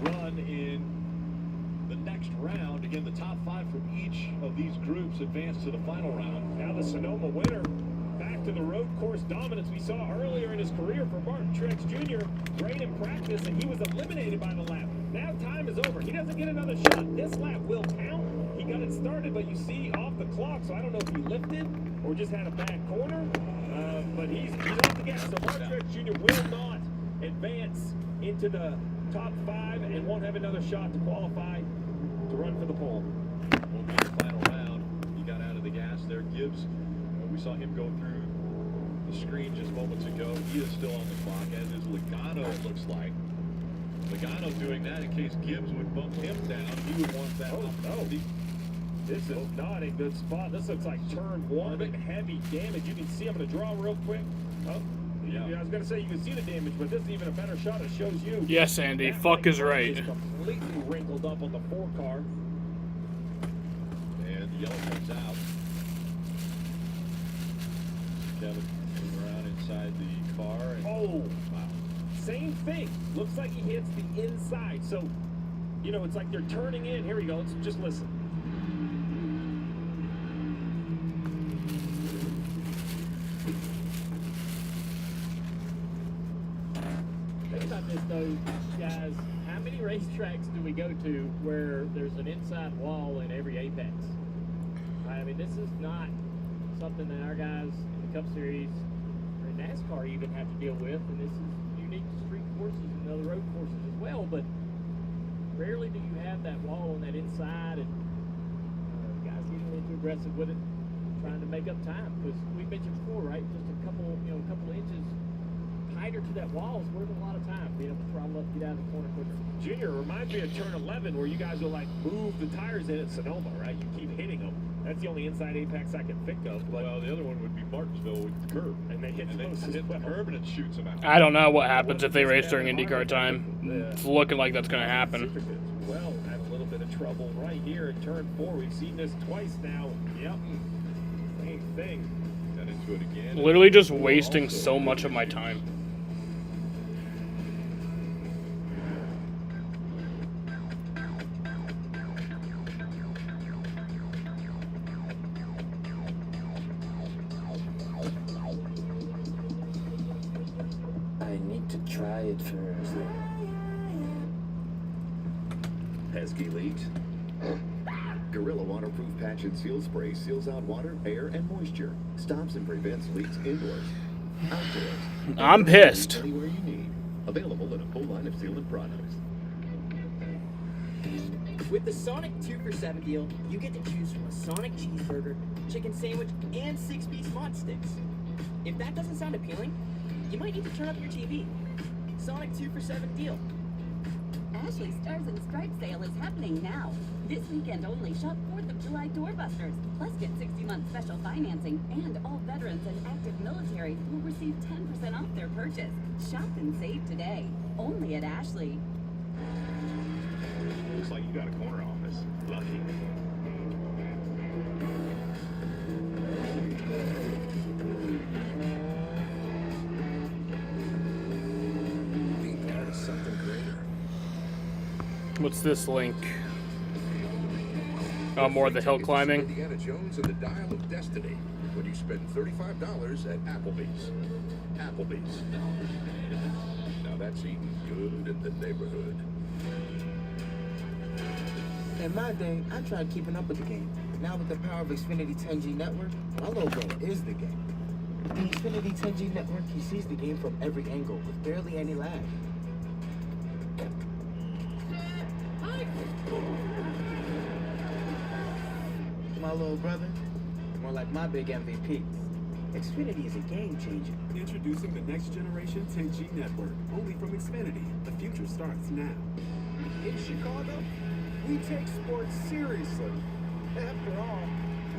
run in the next round. Again, the top 5 from each of these groups advance to the final round. Now the Sonoma winner, back to the road course dominance we saw earlier in his career for Martin Truex Jr. Great in practice, and he was eliminated by the lap. Now time is over. He doesn't get another shot. This lap will count. He got it started, but you see off the clock, so I don't know if he lifted or just had a bad corner. But he's off the gas. So Martin Truex Jr. will not advance into the top 5 and won't have another shot to qualify to run for the pole. Won't be the final round. He got out of the gas there. Gibbs, we saw him go through the screen just moments ago. He is still on the clock, as is Logano, it looks like. Logano doing that in case Gibbs would bump him down. He would want that opportunity. This is not a good spot. This looks like turn 1, heavy damage. You can see, I'm going to draw real quick. Oh, yeah. I was going to say you can see the damage, but this is even a better shot. It shows you. Yes, Andy. Fuck is right. Is completely wrinkled up on the 4 car. And the yellow comes out. Kevin moving around inside the car. And, wow. Same thing. Looks like he hits the inside. So, you know, it's like they're turning in. Here we go. Let's just listen. Think about this though, guys. How many racetracks do we go to where there's an inside wall in every apex? Right? I mean, this is not something that our guys in the Cup Series or in NASCAR even have to deal with, and this is unique to street courses and other road courses as well. But rarely do you have that wall on that inside, and guys getting a little too aggressive with it, trying to make up time. Because we mentioned before, right? Just a couple inches tighter to that wall is worth a lot of time, being able to throttle up, get out of the corner quicker. Junior, reminds me of turn 11 where you guys will like move the tires in at Sonoma, right? You keep hitting them. That's the only inside apex I can think of. But well, the other one would be Martinsville with the curb. And they hit those hit the curb and it shoots them out. I don't know what happens if they race during IndyCar time. It's looking like that's going to happen. Well, had a little bit of trouble right here at turn 4. We've seen this twice now. Yep. Same thing. Got into it again. Literally just wasting so much of my time. I need to try it first. Pesky leaks. Gorilla Waterproof Patch and Seal Spray seals out water, air, and moisture. Stops and prevents leaks indoors, outdoors. I'm pissed. Anywhere you need. Available in a full line of sealant products. With the Sonic 2 for $7 deal, you get to choose from a Sonic cheeseburger, chicken sandwich, and 6-piece mod sticks. If that doesn't sound appealing, you might need to turn up your TV. Sonic 2 for $7 deal. Ashley Stars and Stripes sale is happening now. This weekend only, shop 4th of July doorbusters. Plus get 60-month special financing, and all veterans and active military will receive 10% off their purchase. Shop and save today, only at Ashley. Looks like you got a corner office. Lucky. Being part of something greater. What's this link? Oh, more of the hill climbing. Indiana Jones and the Dial of Destiny. when you spend $35 at Applebee's. Applebee's. Now that's eating good in the neighborhood. In my day, I tried keeping up with the game. Now with the power of Xfinity 10G network, my little bro is the game. The Xfinity 10G network, he sees the game from every angle with barely any lag. My little brother, more like my big MVP. Xfinity is a game changer. Introducing the next generation 10G network, only from Xfinity. The future starts now. In Chicago, we take sports seriously. After all,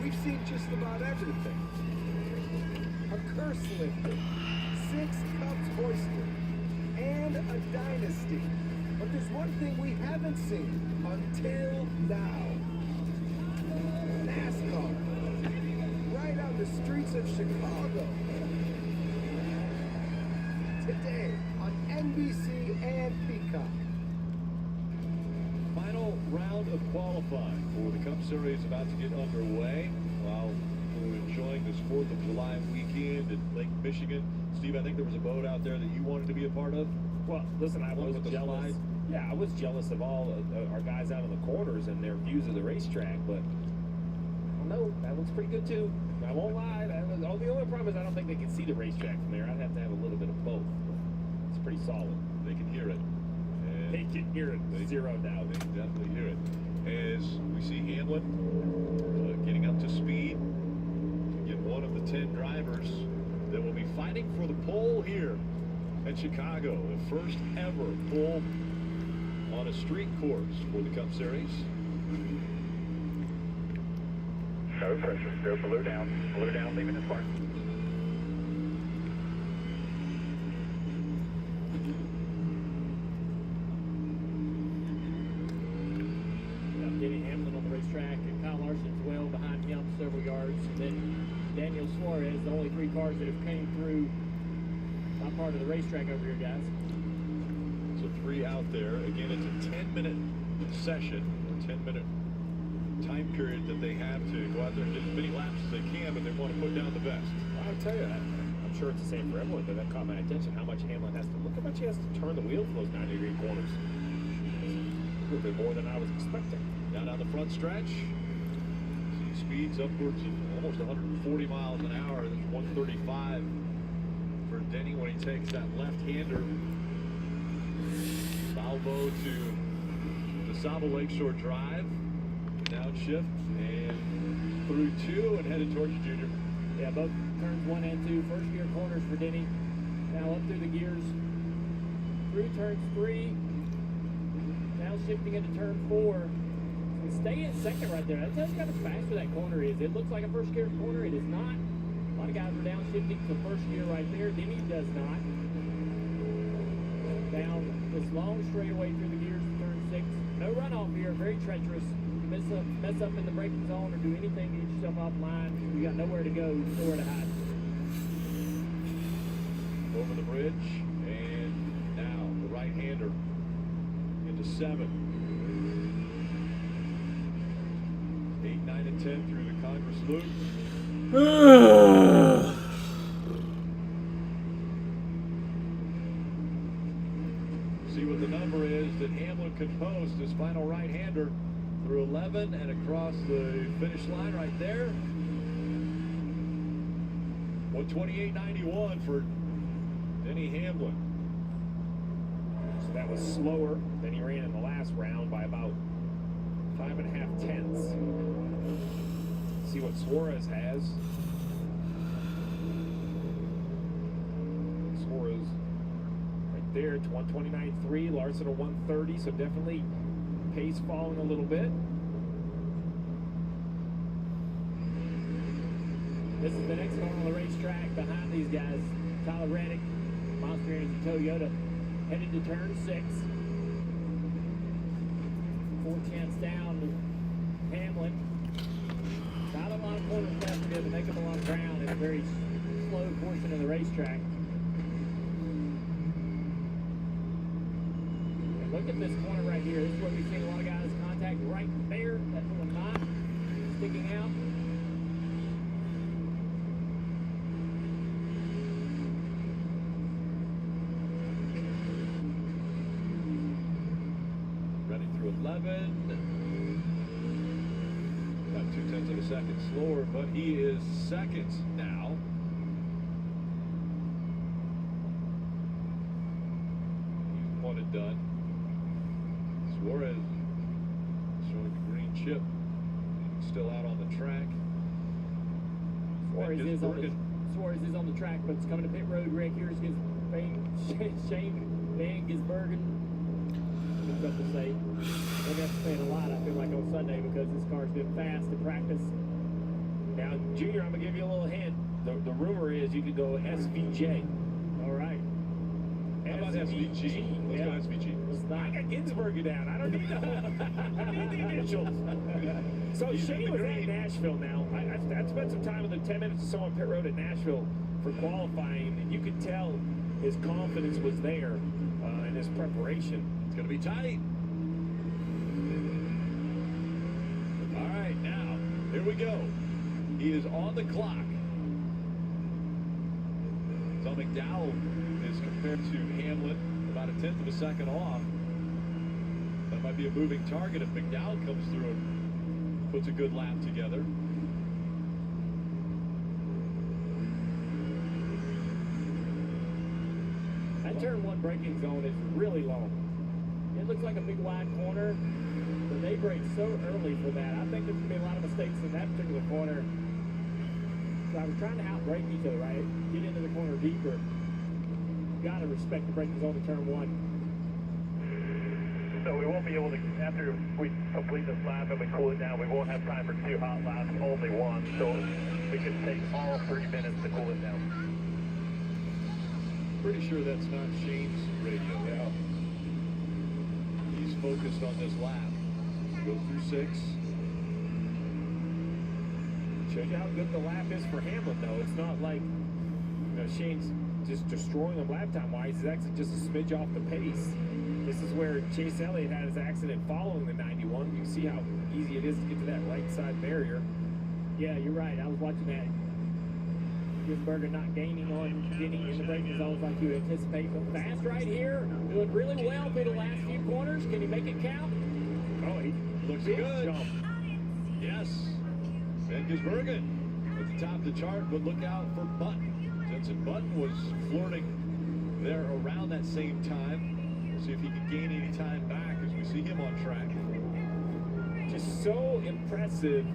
we've seen just about everything. A curse lifted, 6 cups hoisted, and a dynasty. But there's one thing we haven't seen until now. NASCAR. Right on the streets of Chicago. Today on NBC and Peacock. Final round of qualifying for the Cup Series about to get underway. While we're enjoying this 4th of July weekend in Lake Michigan, Steve, I think there was a boat out there that you wanted to be a part of. Well, listen, I was jealous. Yeah, I was jealous of all our guys out in the corners and their views of the racetrack, but no, that looks pretty good too. I won't lie. The only problem is I don't think they can see the racetrack from there. I'd have to have a little bit of both. It's pretty solid. They can hear it. And they can hear it. Zero doubt. They can definitely hear it. As we see Hamlin getting up to speed, again, one of the 10 drivers that will be fighting for the pole here at Chicago. The first ever pole on a street course for the Cup Series. No pressure. Go blue down, leaving this mark. Denny Hamlin on the racetrack, and Kyle Larson's well behind him several yards. And then Daniel Suarez, the only 3 cars that have came through my part of the racetrack over here, guys. So 3 out there. Again, it's a 10-minute session, or 10-minute time period that they have to go out there and get as many laps as they can, but they want to put down the best. I'll tell you, I'm sure it's the same for everyone, but that caught my attention. How much Hamlin has to look how much he has to turn the wheel for those 90-degree corners. A little bit more than I was expecting. Down the front stretch, see speeds upwards of almost 140 miles an hour. There's 135 for Denny when he takes that left-hander. Salvo to the Sabo Lakeshore Drive. Downshift and through 2 and headed towards Junior. Yeah, both turns 1 and 2. First gear corners for Denny. Now up through the gears. Through turns 3. Now shifting into turn 4. So stay in second right there. That tells you how much faster that corner is. It looks like a first gear corner. It is not. A lot of guys are downshifting to first gear right there. Denny does not. Down this long straightaway through the gears to turn 6. No runoff here. Very treacherous. Mess up in the braking zone or do anything to get yourself offline. You got nowhere to go, nowhere to hide. Over the bridge, and now the right-hander into 7. 8, 9, and 10 through the Congress Loop. See what the number is that Hamlin can post, his final right-hander. Through 11 and across the finish line right there. 128.91 for Denny Hamlin. So that was slower than he ran in the last round by about 5.5 tenths. See what Suarez has. Suarez right there, it's 129.3. Larson a 130, so definitely pace falling a little bit. This is the next one on the racetrack behind these guys. Tyler Reddick, Monster Energy Toyota, headed to turn 6. 4 tenths down to Hamlin. Not a lot of corners left to be able to make up a lot of ground in a very slow portion of the racetrack. Look at this corner right here. This is where we've seen a lot of guys contact right there. That little knot sticking out. About 0.2 of a second slower, but he is second now. He's one and done. Suarez showing the green chip. Still out on the track. Suarez is on the track, but it's coming to pit road. Rick, here's his Shane Van Gisbergen. Tough to say. They're going to have to say it a lot, I feel like, on Sunday because this car's been fast in practice. Now, Junior, I'm going to give you a little hint. The rumor is you could go SVJ. All right. How about SVG? Let's go SVG. I got Ginsberger down. I don't need the initials. So Shane was at Nashville now. I spent some time with him, 10 minutes or so on pit road at Nashville for qualifying, and you could tell his confidence was there in his preparation. It's going to be tight. All right, now, here we go. He is on the clock. So McDowell is compared to Hamlin about 1/10 of a second off. That might be a moving target if McDowell comes through and puts a good lap together. That turn 1 braking zone is really long. It looks like a big wide corner, but they brake so early for that. I think there's going to be a lot of mistakes in that particular corner. So I was trying to outbrake each other, right? Get into the corner deeper. Got to respect the braking zone in turn 1. So we won't be able to, after we complete this lap and we cool it down, we won't have time for 2 hot laps, only 1. So we could take all 3 minutes to cool it down. Pretty sure that's not Shane's radio. Yeah. He's focused on this lap. Go through 6. Shows you how good the lap is for Hamlin, though. It's not like, Shane's just destroying him lap time wise. He's actually just a smidge off the pace. This is where Chase Elliott had his accident following the 91. You see how easy it is to get to that right side barrier. Yeah, you're right. I was watching that. Gisberger not gaining on getting in the braking zones like you anticipate. But fast right here, doing really well through the last few corners. Can he make it count? Oh, he looks good. Jump. Yes. Van Gisbergen at the top of the chart, but look out for Button. Jensen Button was flirting there around that same time. See if he can gain any time back as we see him on track. Just so impressive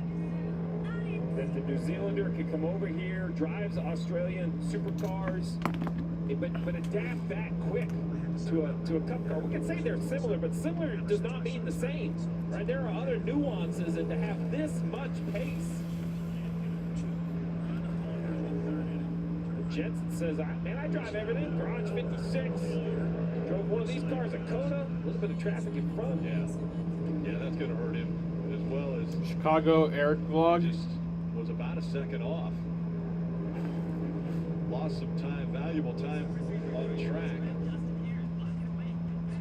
that the New Zealander could come over here, drives Australian supercars, but adapt that quick to a cup car. We can say they're similar, but similar does not mean the same, right? There are other nuances, and to have this much pace. Jensen says, man, I drive everything. Garage 56. Drove one of these cars at Kona. A little bit of traffic in front. Yeah, that's going to hurt him as well as Chicago Eric vlog. Just was about a second off. Lost some time, valuable time on the track.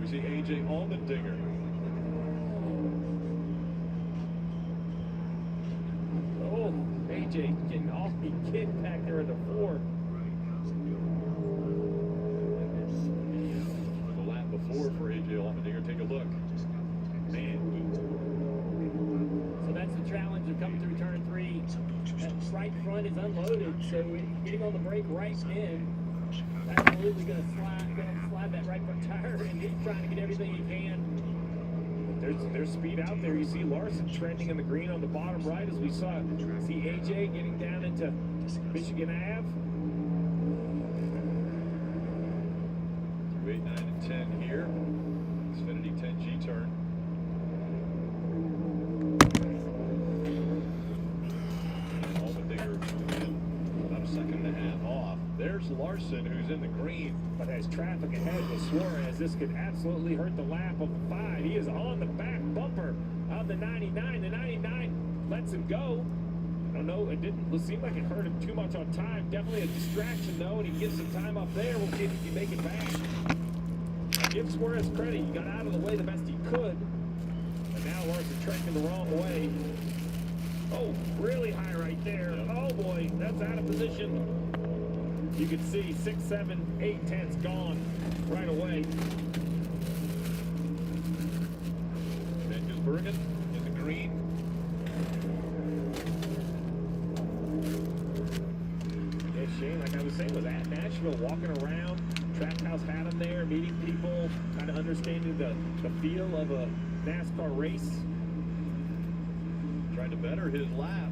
We see AJ Allmendinger. Oh, AJ getting off the kid back there in the 4. The lap before for AJ Allmendinger. Take a look. Man. So that's the challenge of coming through turn 3. That right front is unloaded, so getting on the brake right in, absolutely going to slide that right front tire, and he's trying to get everything he can. There's speed out there. You see Larson trending in the green on the bottom right as we saw. See AJ getting down into Michigan Ave. Through 8, 9, and 10 here. Xfinity 10G turn. Allmendinger about a second and a half off. There's Larson, who's in the green. But as traffic ahead with Suarez, this could absolutely hurt the lap of the 5. He is on the back bumper of the 99. The 99 lets him go. I don't know, it didn't seem like it hurt him too much on time. Definitely a distraction, though, and he gets some time up there. We'll see if he can make it back. Give Suarez credit. He got out of the way the best he could. And now Larson tracking the wrong way. Oh, really high right there. Oh, boy, that's out of position. You can see 6, 7, 8 tenths gone right away. Van Bergen in the green. Yeah, Shane, like I was saying, was at Nashville, walking around. Trackhouse had him there, meeting people, kind of understanding the feel of a NASCAR race. Trying to better his lap.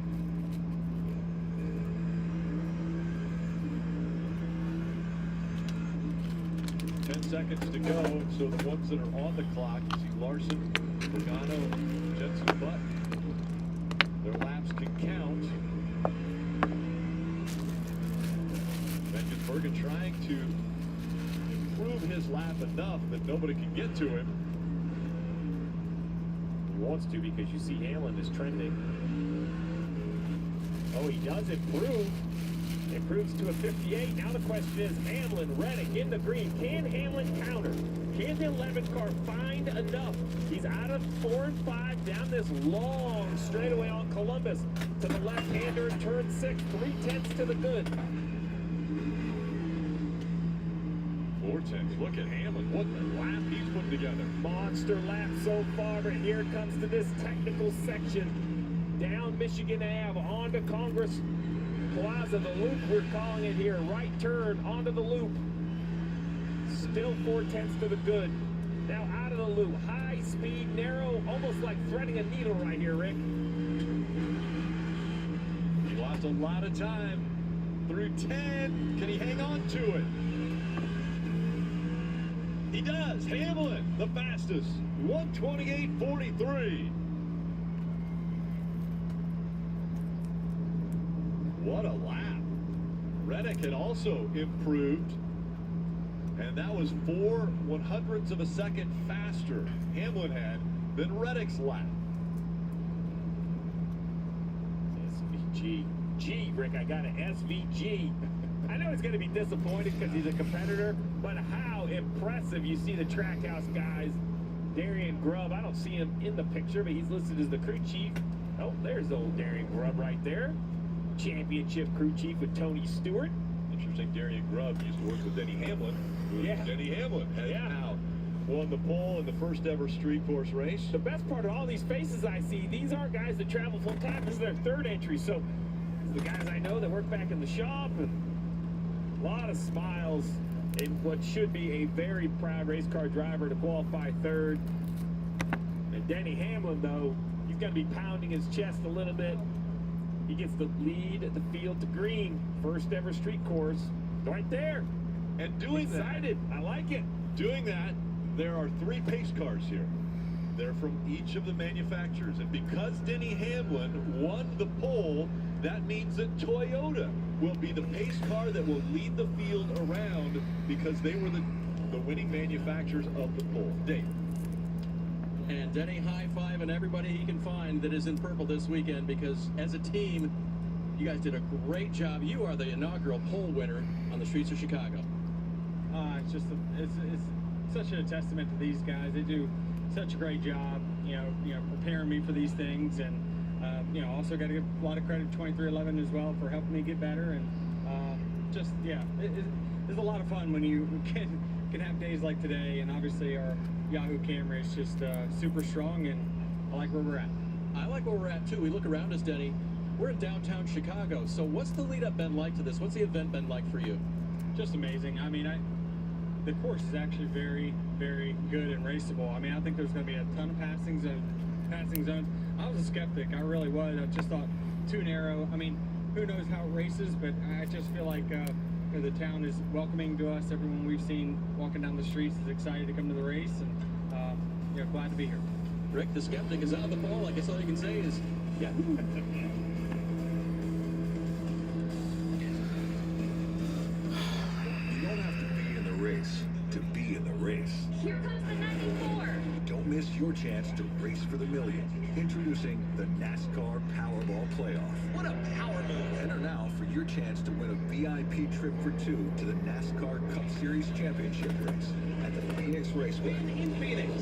Seconds to go, so the ones that are on the clock, you see Larson, Logano, Jensen Button, their laps can count. Bergen trying to improve his lap enough that nobody can get to him. He wants to, because you see Hamlin is trending. Oh, he does improve. Improves to a 58. Now the question is, Hamlin, Reddick in the green. Can Hamlin counter? Can the 11 car find enough? He's out of 4 and 5 down this long straightaway on Columbus to the left-hander in turn 6. 3/10 to the good. 4/10. Look at Hamlin. What the lap he's putting together. Monster lap so far, but here it comes to this technical section. Down Michigan Ave, onto Congress Plaza, the loop we're calling it here. Right turn onto the loop. Still 4/10 to the good. Now out of the loop. High speed, narrow, almost like threading a needle right here, Rick. He lost a lot of time. Through 10. Can he hang on to it? He does. Hamlin, the fastest. 1:28.43. What a lap. Reddick had also improved, and that was 4/100ths of a second faster Hamlin had than Reddick's lap. SVG. G, Rick, I got an SVG. I know he's going to be disappointed because he's a competitor, but how impressive. You see the Trackhouse guys. Darian Grubb, I don't see him in the picture, but he's listed as the crew chief. Oh, there's old Darian Grubb right there. Championship crew chief with Tony Stewart. Interesting, Darian Grubb used to work with Denny Hamlin. Denny Hamlin has now won the pole in the first ever street course race. The best part of all these faces I see, these aren't guys that travel full time. This is their third entry. So these are the guys I know that work back in the shop, and a lot of smiles in what should be a very proud race car driver to qualify third. And Denny Hamlin, though, he's going to be pounding his chest a little bit. He gets the lead at the field to green. First ever street course. Right there. And doing excited. I like it. Doing that, there are 3 pace cars here. They're from each of the manufacturers. And because Denny Hamlin won the pole, that means that Toyota will be the pace car that will lead the field around, because they were the winning manufacturers of the pole. Dave. And Denny high-fiving everybody he can find that is in purple this weekend, because as a team, you guys did a great job. You are the inaugural pole winner on the streets of Chicago. It's just it's such a testament to these guys. They do such a great job, you know, preparing me for these things, and also got to give a lot of credit to 2311 as well for helping me get better. And it's a lot of fun when you can have days like today. And obviously our Yahoo camera is just super strong, and I like where we're at. I like where we're at too. We look around us, Denny. We're in downtown Chicago. So what's the lead up been like to this? What's the event been like for you? Just amazing. I mean, the course is actually very, very good and raceable. I mean, I think there's going to be a ton of passing zones. I was a skeptic. I really was. I just thought too narrow. I mean, who knows how it races, but I just feel like the town is welcoming to us. Everyone we've seen walking down the streets is excited to come to the race, and glad to be here. Rick, the skeptic, is on the ball. I guess all you can say is, yeah. You don't have to be in the race to be in the race. Here comes the 94. Don't miss your chance to race for the million. Introducing the NASCAR Powerball Playoff. What a power move. Enter now for your chance to win a VIP trip for 2 to the NASCAR Cup Series Championship race at the Phoenix Raceway. In Phoenix.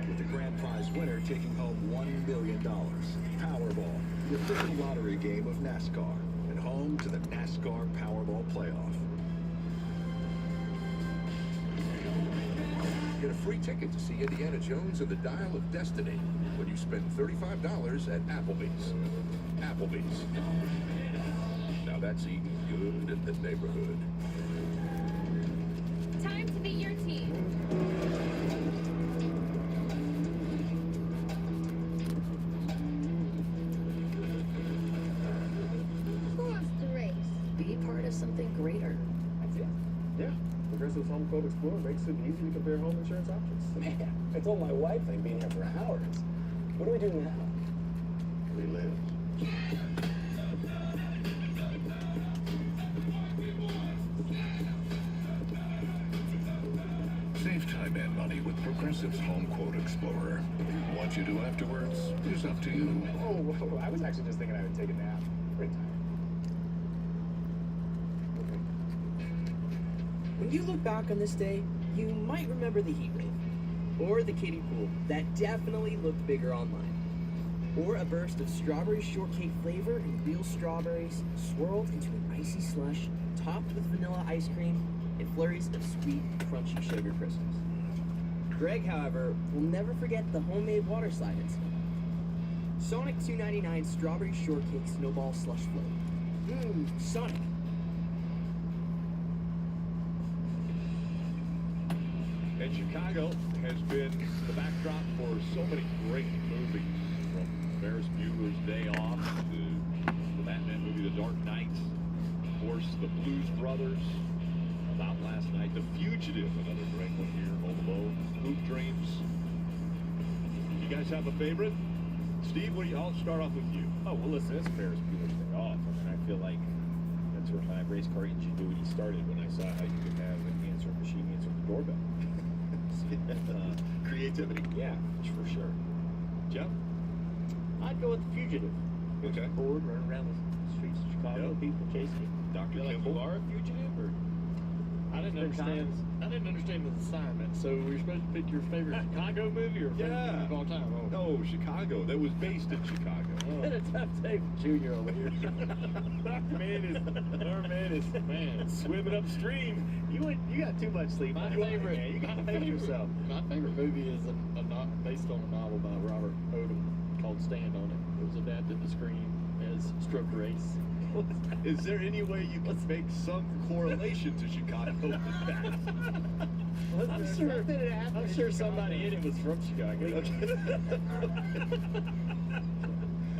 With the grand prize winner taking home $1 million. Powerball, the official lottery game of NASCAR, and home to the NASCAR Powerball Playoff. Get a free ticket to see Indiana Jones and the Dial of Destiny when you spend $35 at Applebee's. Applebee's. Now that's eating good in the neighborhood. Time to beat your team. Who wants to race? Be part of something greater. That's it. Yeah. Progressive's Home Quote Explorer makes it easy to compare home insurance options. Man, I told my wife I'd be here for hours. What do we do now? We live. Save time and money with Progressive's Home Quote Explorer. What you do afterwards is up to you. Oh, I was actually just thinking I would take a nap. Great time. When you look back on this day, you might remember the heat wave, or the kiddie pool that definitely looked bigger online, or a burst of strawberry shortcake flavor and real strawberries swirled into an icy slush topped with vanilla ice cream and flurries of sweet, crunchy sugar crystals. Greg, however, will never forget the homemade water slide incident. Sonic 299 strawberry shortcake snowball slush float. Sonic. And Chicago has been the backdrop for so many great movies, from Ferris Bueller's Day Off to the Batman movie The Dark Knight, of course, The Blues Brothers, About Last Night, The Fugitive, another great one here, Home Alone, Hoop Dreams. You guys have a favorite? Steve, I'll start off with you. Oh, well, listen, it's Ferris Bueller's Day Off. I mean, I feel like that's where my race car ingenuity started when I saw how you could have an answering machine answer the doorbell. Creativity. Yeah, for sure. Jeff? I'd go with The Fugitive. Okay. Bored, running around the streets of Chicago, people chasing me. Dr. Like Kimball? you are a fugitive, or? I didn't understand the assignment. So we're supposed to pick your favorite Chicago movie or favorite movie of all time? Oh. No, Chicago. That was based in Chicago. Oh. Been a tough day for Junior over here. Our man is swimming upstream. You got too much sleep. My favorite. Man. You got to pace yourself. My favorite movie is based on a novel by Robert Odom called Stand on It. It was adapted to screen as Stroke Race. Is there any way you can make some correlation to Chicago with that? I'm sure somebody in it was from Chicago.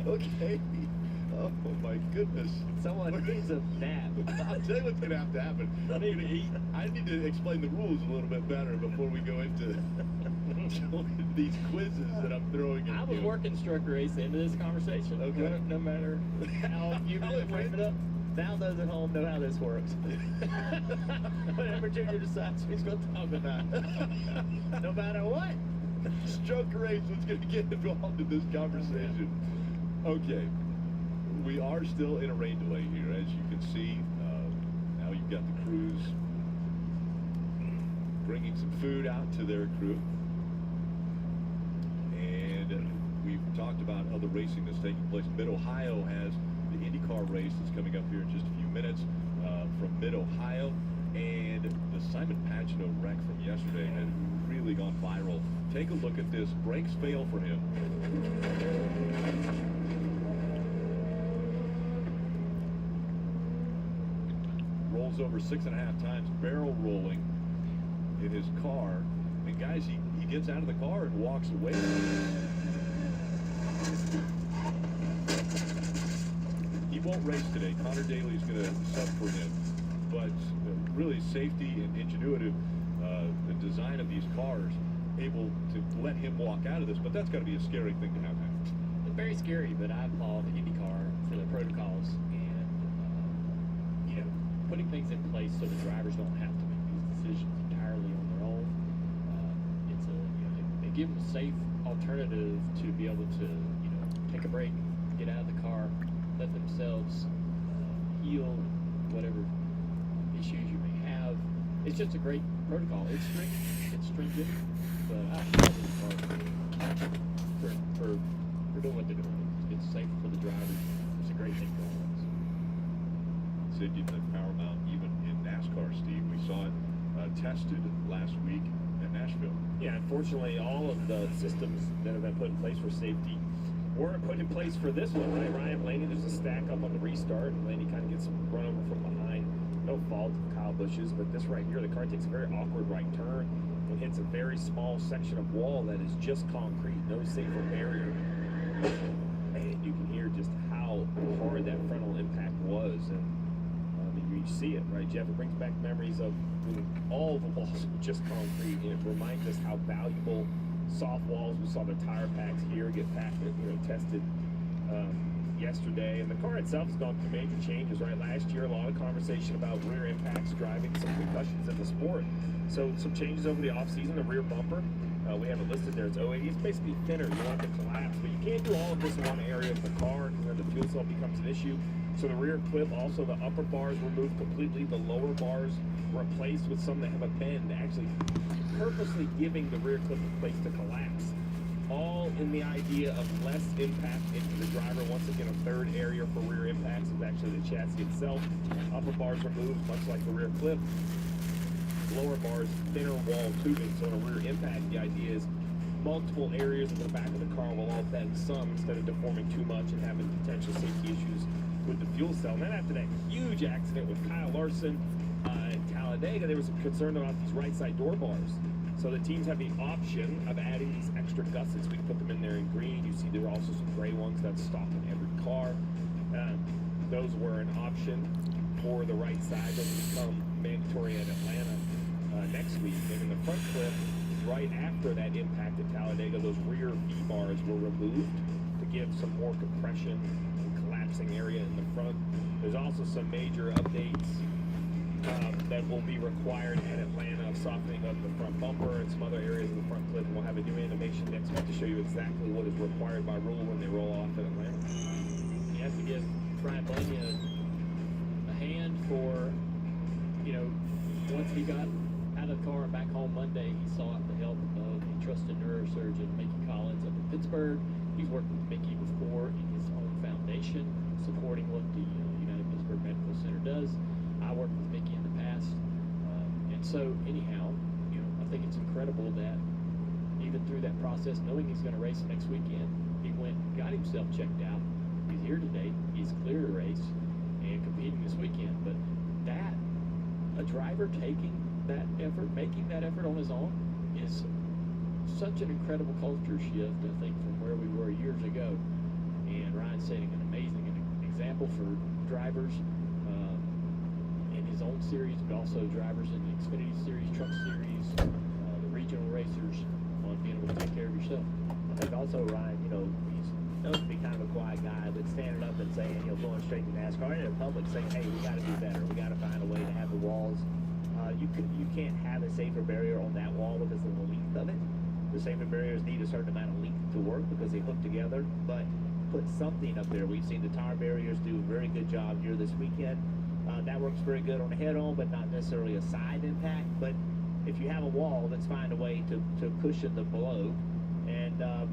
Okay. Oh my goodness. Someone needs a nap. I'll tell you what's going to have to happen. I'm going to eat. I need to explain the rules a little bit better before we go into these quizzes that I'm throwing at you. I was working Stroke Race into this conversation. Okay. No matter how you really frame it up. Now those at home know how this works. Whatever Junior decides he's going to talk about. No matter what. Stroke Race was going to get involved in this conversation. Okay. We are still in a rain delay here, as you can see. Now you've got the crews bringing some food out to their crew. And we've talked about other racing that's taking place. Mid-Ohio has the IndyCar race that's coming up here in just a few minutes from Mid-Ohio. And the Simon Pagino wreck from yesterday had really gone viral. Take a look at this. Brakes fail for him. Rolls over 6.5 times, barrel rolling in his car. And guys, he gets out of the car and walks away. He won't race today. Connor Daly's going to sub for him. But really safety and ingenuity, the design of these cars, able to let him walk out of this. But that's got to be a scary thing to have happen. It's very scary, but I applaud the IndyCar for the protocols and, putting things in place so the drivers don't have to make these decisions entirely on their own. They give them a safe alternative to be able to, take a break, get out of the car, let themselves heal whatever issues you may have. It's just a great protocol. It's strict, it's stringent, but I applaud IndyCar for doing what they're doing. It's safe for the drivers. It's a great thing going on. Safety and power mount, even in NASCAR, Steve. We saw it tested last week in Nashville. Yeah, unfortunately, all of the systems that have been put in place for safety weren't put in place for this one, right? Ryan Blaney, there's a stack up on the restart. Blaney kind of gets run over from behind. No fault of Kyle Busch's, but this right here, the car takes a very awkward right turn and hits a very small section of wall that is just concrete, no safer barrier. And you can hear just how hard that frontal impact was. And you see it, right, Jeff? It brings back memories of when all the walls were just concrete. And it reminds us how valuable soft walls. We saw the tire packs here get tested yesterday, and the car itself has gone through major changes. Right, last year, a lot of conversation about rear impacts driving, some concussions in the sport. So some changes over the offseason. The rear bumper, we have it listed there. It's 080. It's basically thinner. You want it to collapse, but you can't do all of this in one area of the car because then the fuel cell becomes an issue. So the rear clip, also the upper bars removed completely. The lower bars replaced with some that have a bend, actually purposely giving the rear clip a place to collapse. All in the idea of less impact into the driver. Once again, a third area for rear impacts is actually the chassis itself. Upper bars removed, much like the rear clip. Lower bars, thinner wall tubing. So in a rear impact, the idea is multiple areas of the back of the car will all bend some instead of deforming too much and having potential safety issues with the fuel cell. And then after that huge accident with Kyle Larson in Talladega, there was some concern about these right side door bars. So the teams have the option of adding these extra gussets. We put them in there in green. You see there are also some gray ones that stock in every car. Those were an option for the right side. Those will become mandatory at Atlanta next week. And in the front clip, right after that impact at Talladega, those rear V-bars were removed to give some more compression and collapsing area in the front. There's also some major updates that will be required at Atlanta, softening up the front bumper and some other areas of the front clip. And we'll have a new animation next week to show you exactly what is required by rule when they roll off at Atlanta. You have to give Brian Blaney a hand for, once he got out of the car and back home Monday, he sought the help of a trusted neurosurgeon, Mickey Collins, up in Pittsburgh. He's worked with Mickey before in his own foundation, supporting what the United Pittsburgh Medical Center does. I worked with Mickey in the past, and so anyhow, I think it's incredible that even through that process, knowing he's going to race next weekend, he went and got himself checked out. He's here today. He's clear to race and competing this weekend. But that, a driver taking that effort, making that effort on his own, is such an incredible culture shift, I think, from where we were years ago. And Ryan's setting an amazing example for drivers in his own series, but also drivers in the Xfinity series, truck series, the regional racers, on being able to take care of yourself. I think also Ryan, he's known to be kind of a quiet guy, but standing up and saying, going straight to NASCAR and in public saying, hey, we got to do better. We got to find a way to have the walls. You can't have a safer barrier on that wall because of the length of it. The safer barriers need a certain amount of length to work because they hook together, but put something up there. We've seen the tire barriers do a very good job here this weekend. That works very good on a head-on, but not necessarily a side impact. But if you have a wall, let's find a way to cushion the blow. And, I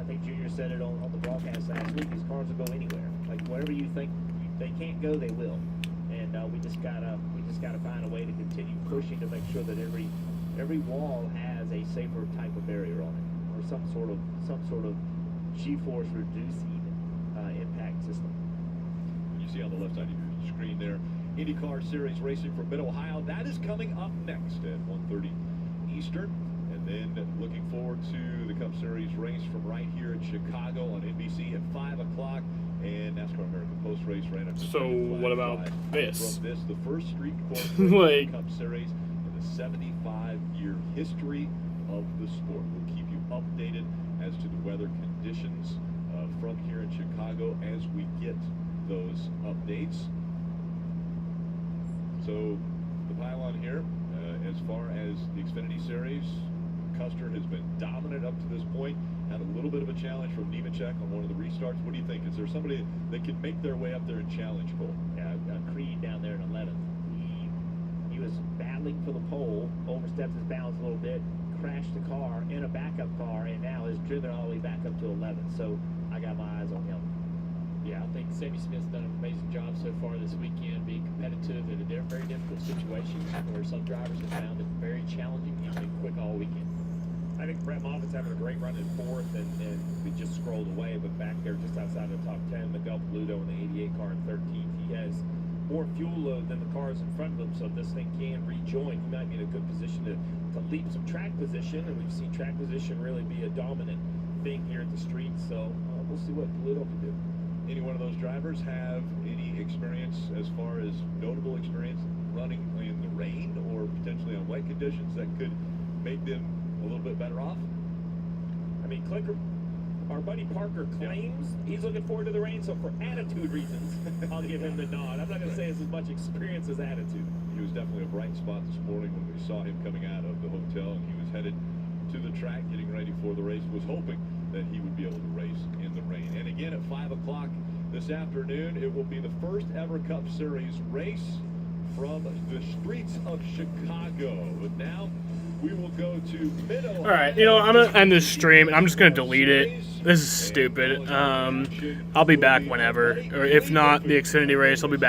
think Junior said it on the broadcast last week, these cars will go anywhere. Like, wherever you think they can't go, they will. And we just gotta find a way to continue pushing to make sure that every wall has a safer type of barrier on it, or some sort of G-force reducing impact system. You see on the left side of your screen there, IndyCar Series racing from Mid-Ohio. That is coming up next at 1:30 Eastern. And then looking forward to the Cup Series race from right here in Chicago on NBC at 5 o'clock. And NASCAR American Post race right after. So what about this? From this, the first street course like Cup Series in the 75-year history of the sport. We'll keep you updated as to the weather conditions from here in Chicago as we get those updates. So the pylon here, as far as the Xfinity Series, Custer has been dominant up to this point. Had a little bit of a challenge from Nemechek on one of the restarts. What do you think? Is there somebody that can make their way up there and challenge Cole? Yeah, Creed down there in 11th. He was battling for the pole, overstepped his bounds a little bit, crashed the car in a backup car, and now is driven all the way back up to 11th. So I got my eyes on him. Yeah, I think Sammy Smith's done an amazing job so far this weekend, being competitive in a very difficult situations where some drivers have found it very challenging. He's been quick all weekend. I think Brett Moffitt's having a great run in fourth, and we just scrolled away, but back there just outside of the top 10, Miguel Paludo in the 88 car in 13th. He has more fuel load than the cars in front of him, so if this thing can rejoin, he might be in a good position to leap some track position, and we've seen track position really be a dominant thing here at the street, so we'll see what Paludo can do. Any one of those drivers have any experience as far as notable experience running in the rain or potentially on wet conditions that could make them a little bit better off? I mean, our buddy Parker claims he's looking forward to the rain, so for attitude reasons, I'll give him the nod. I'm not going to say it's as much experience as attitude. He was definitely a bright spot this morning when we saw him coming out of the hotel, and he was headed to the track getting ready for the race, was hoping that he would be able to race in the rain. And again, at 5 o'clock this afternoon, it will be the first ever Cup Series race from the streets of Chicago. But now we will go to Mid-Ohio. All right, you know, I'm going to end this stream, and I'm just going to delete it. This is stupid. I'll be back whenever. Or if not, the Xfinity race, I'll be back.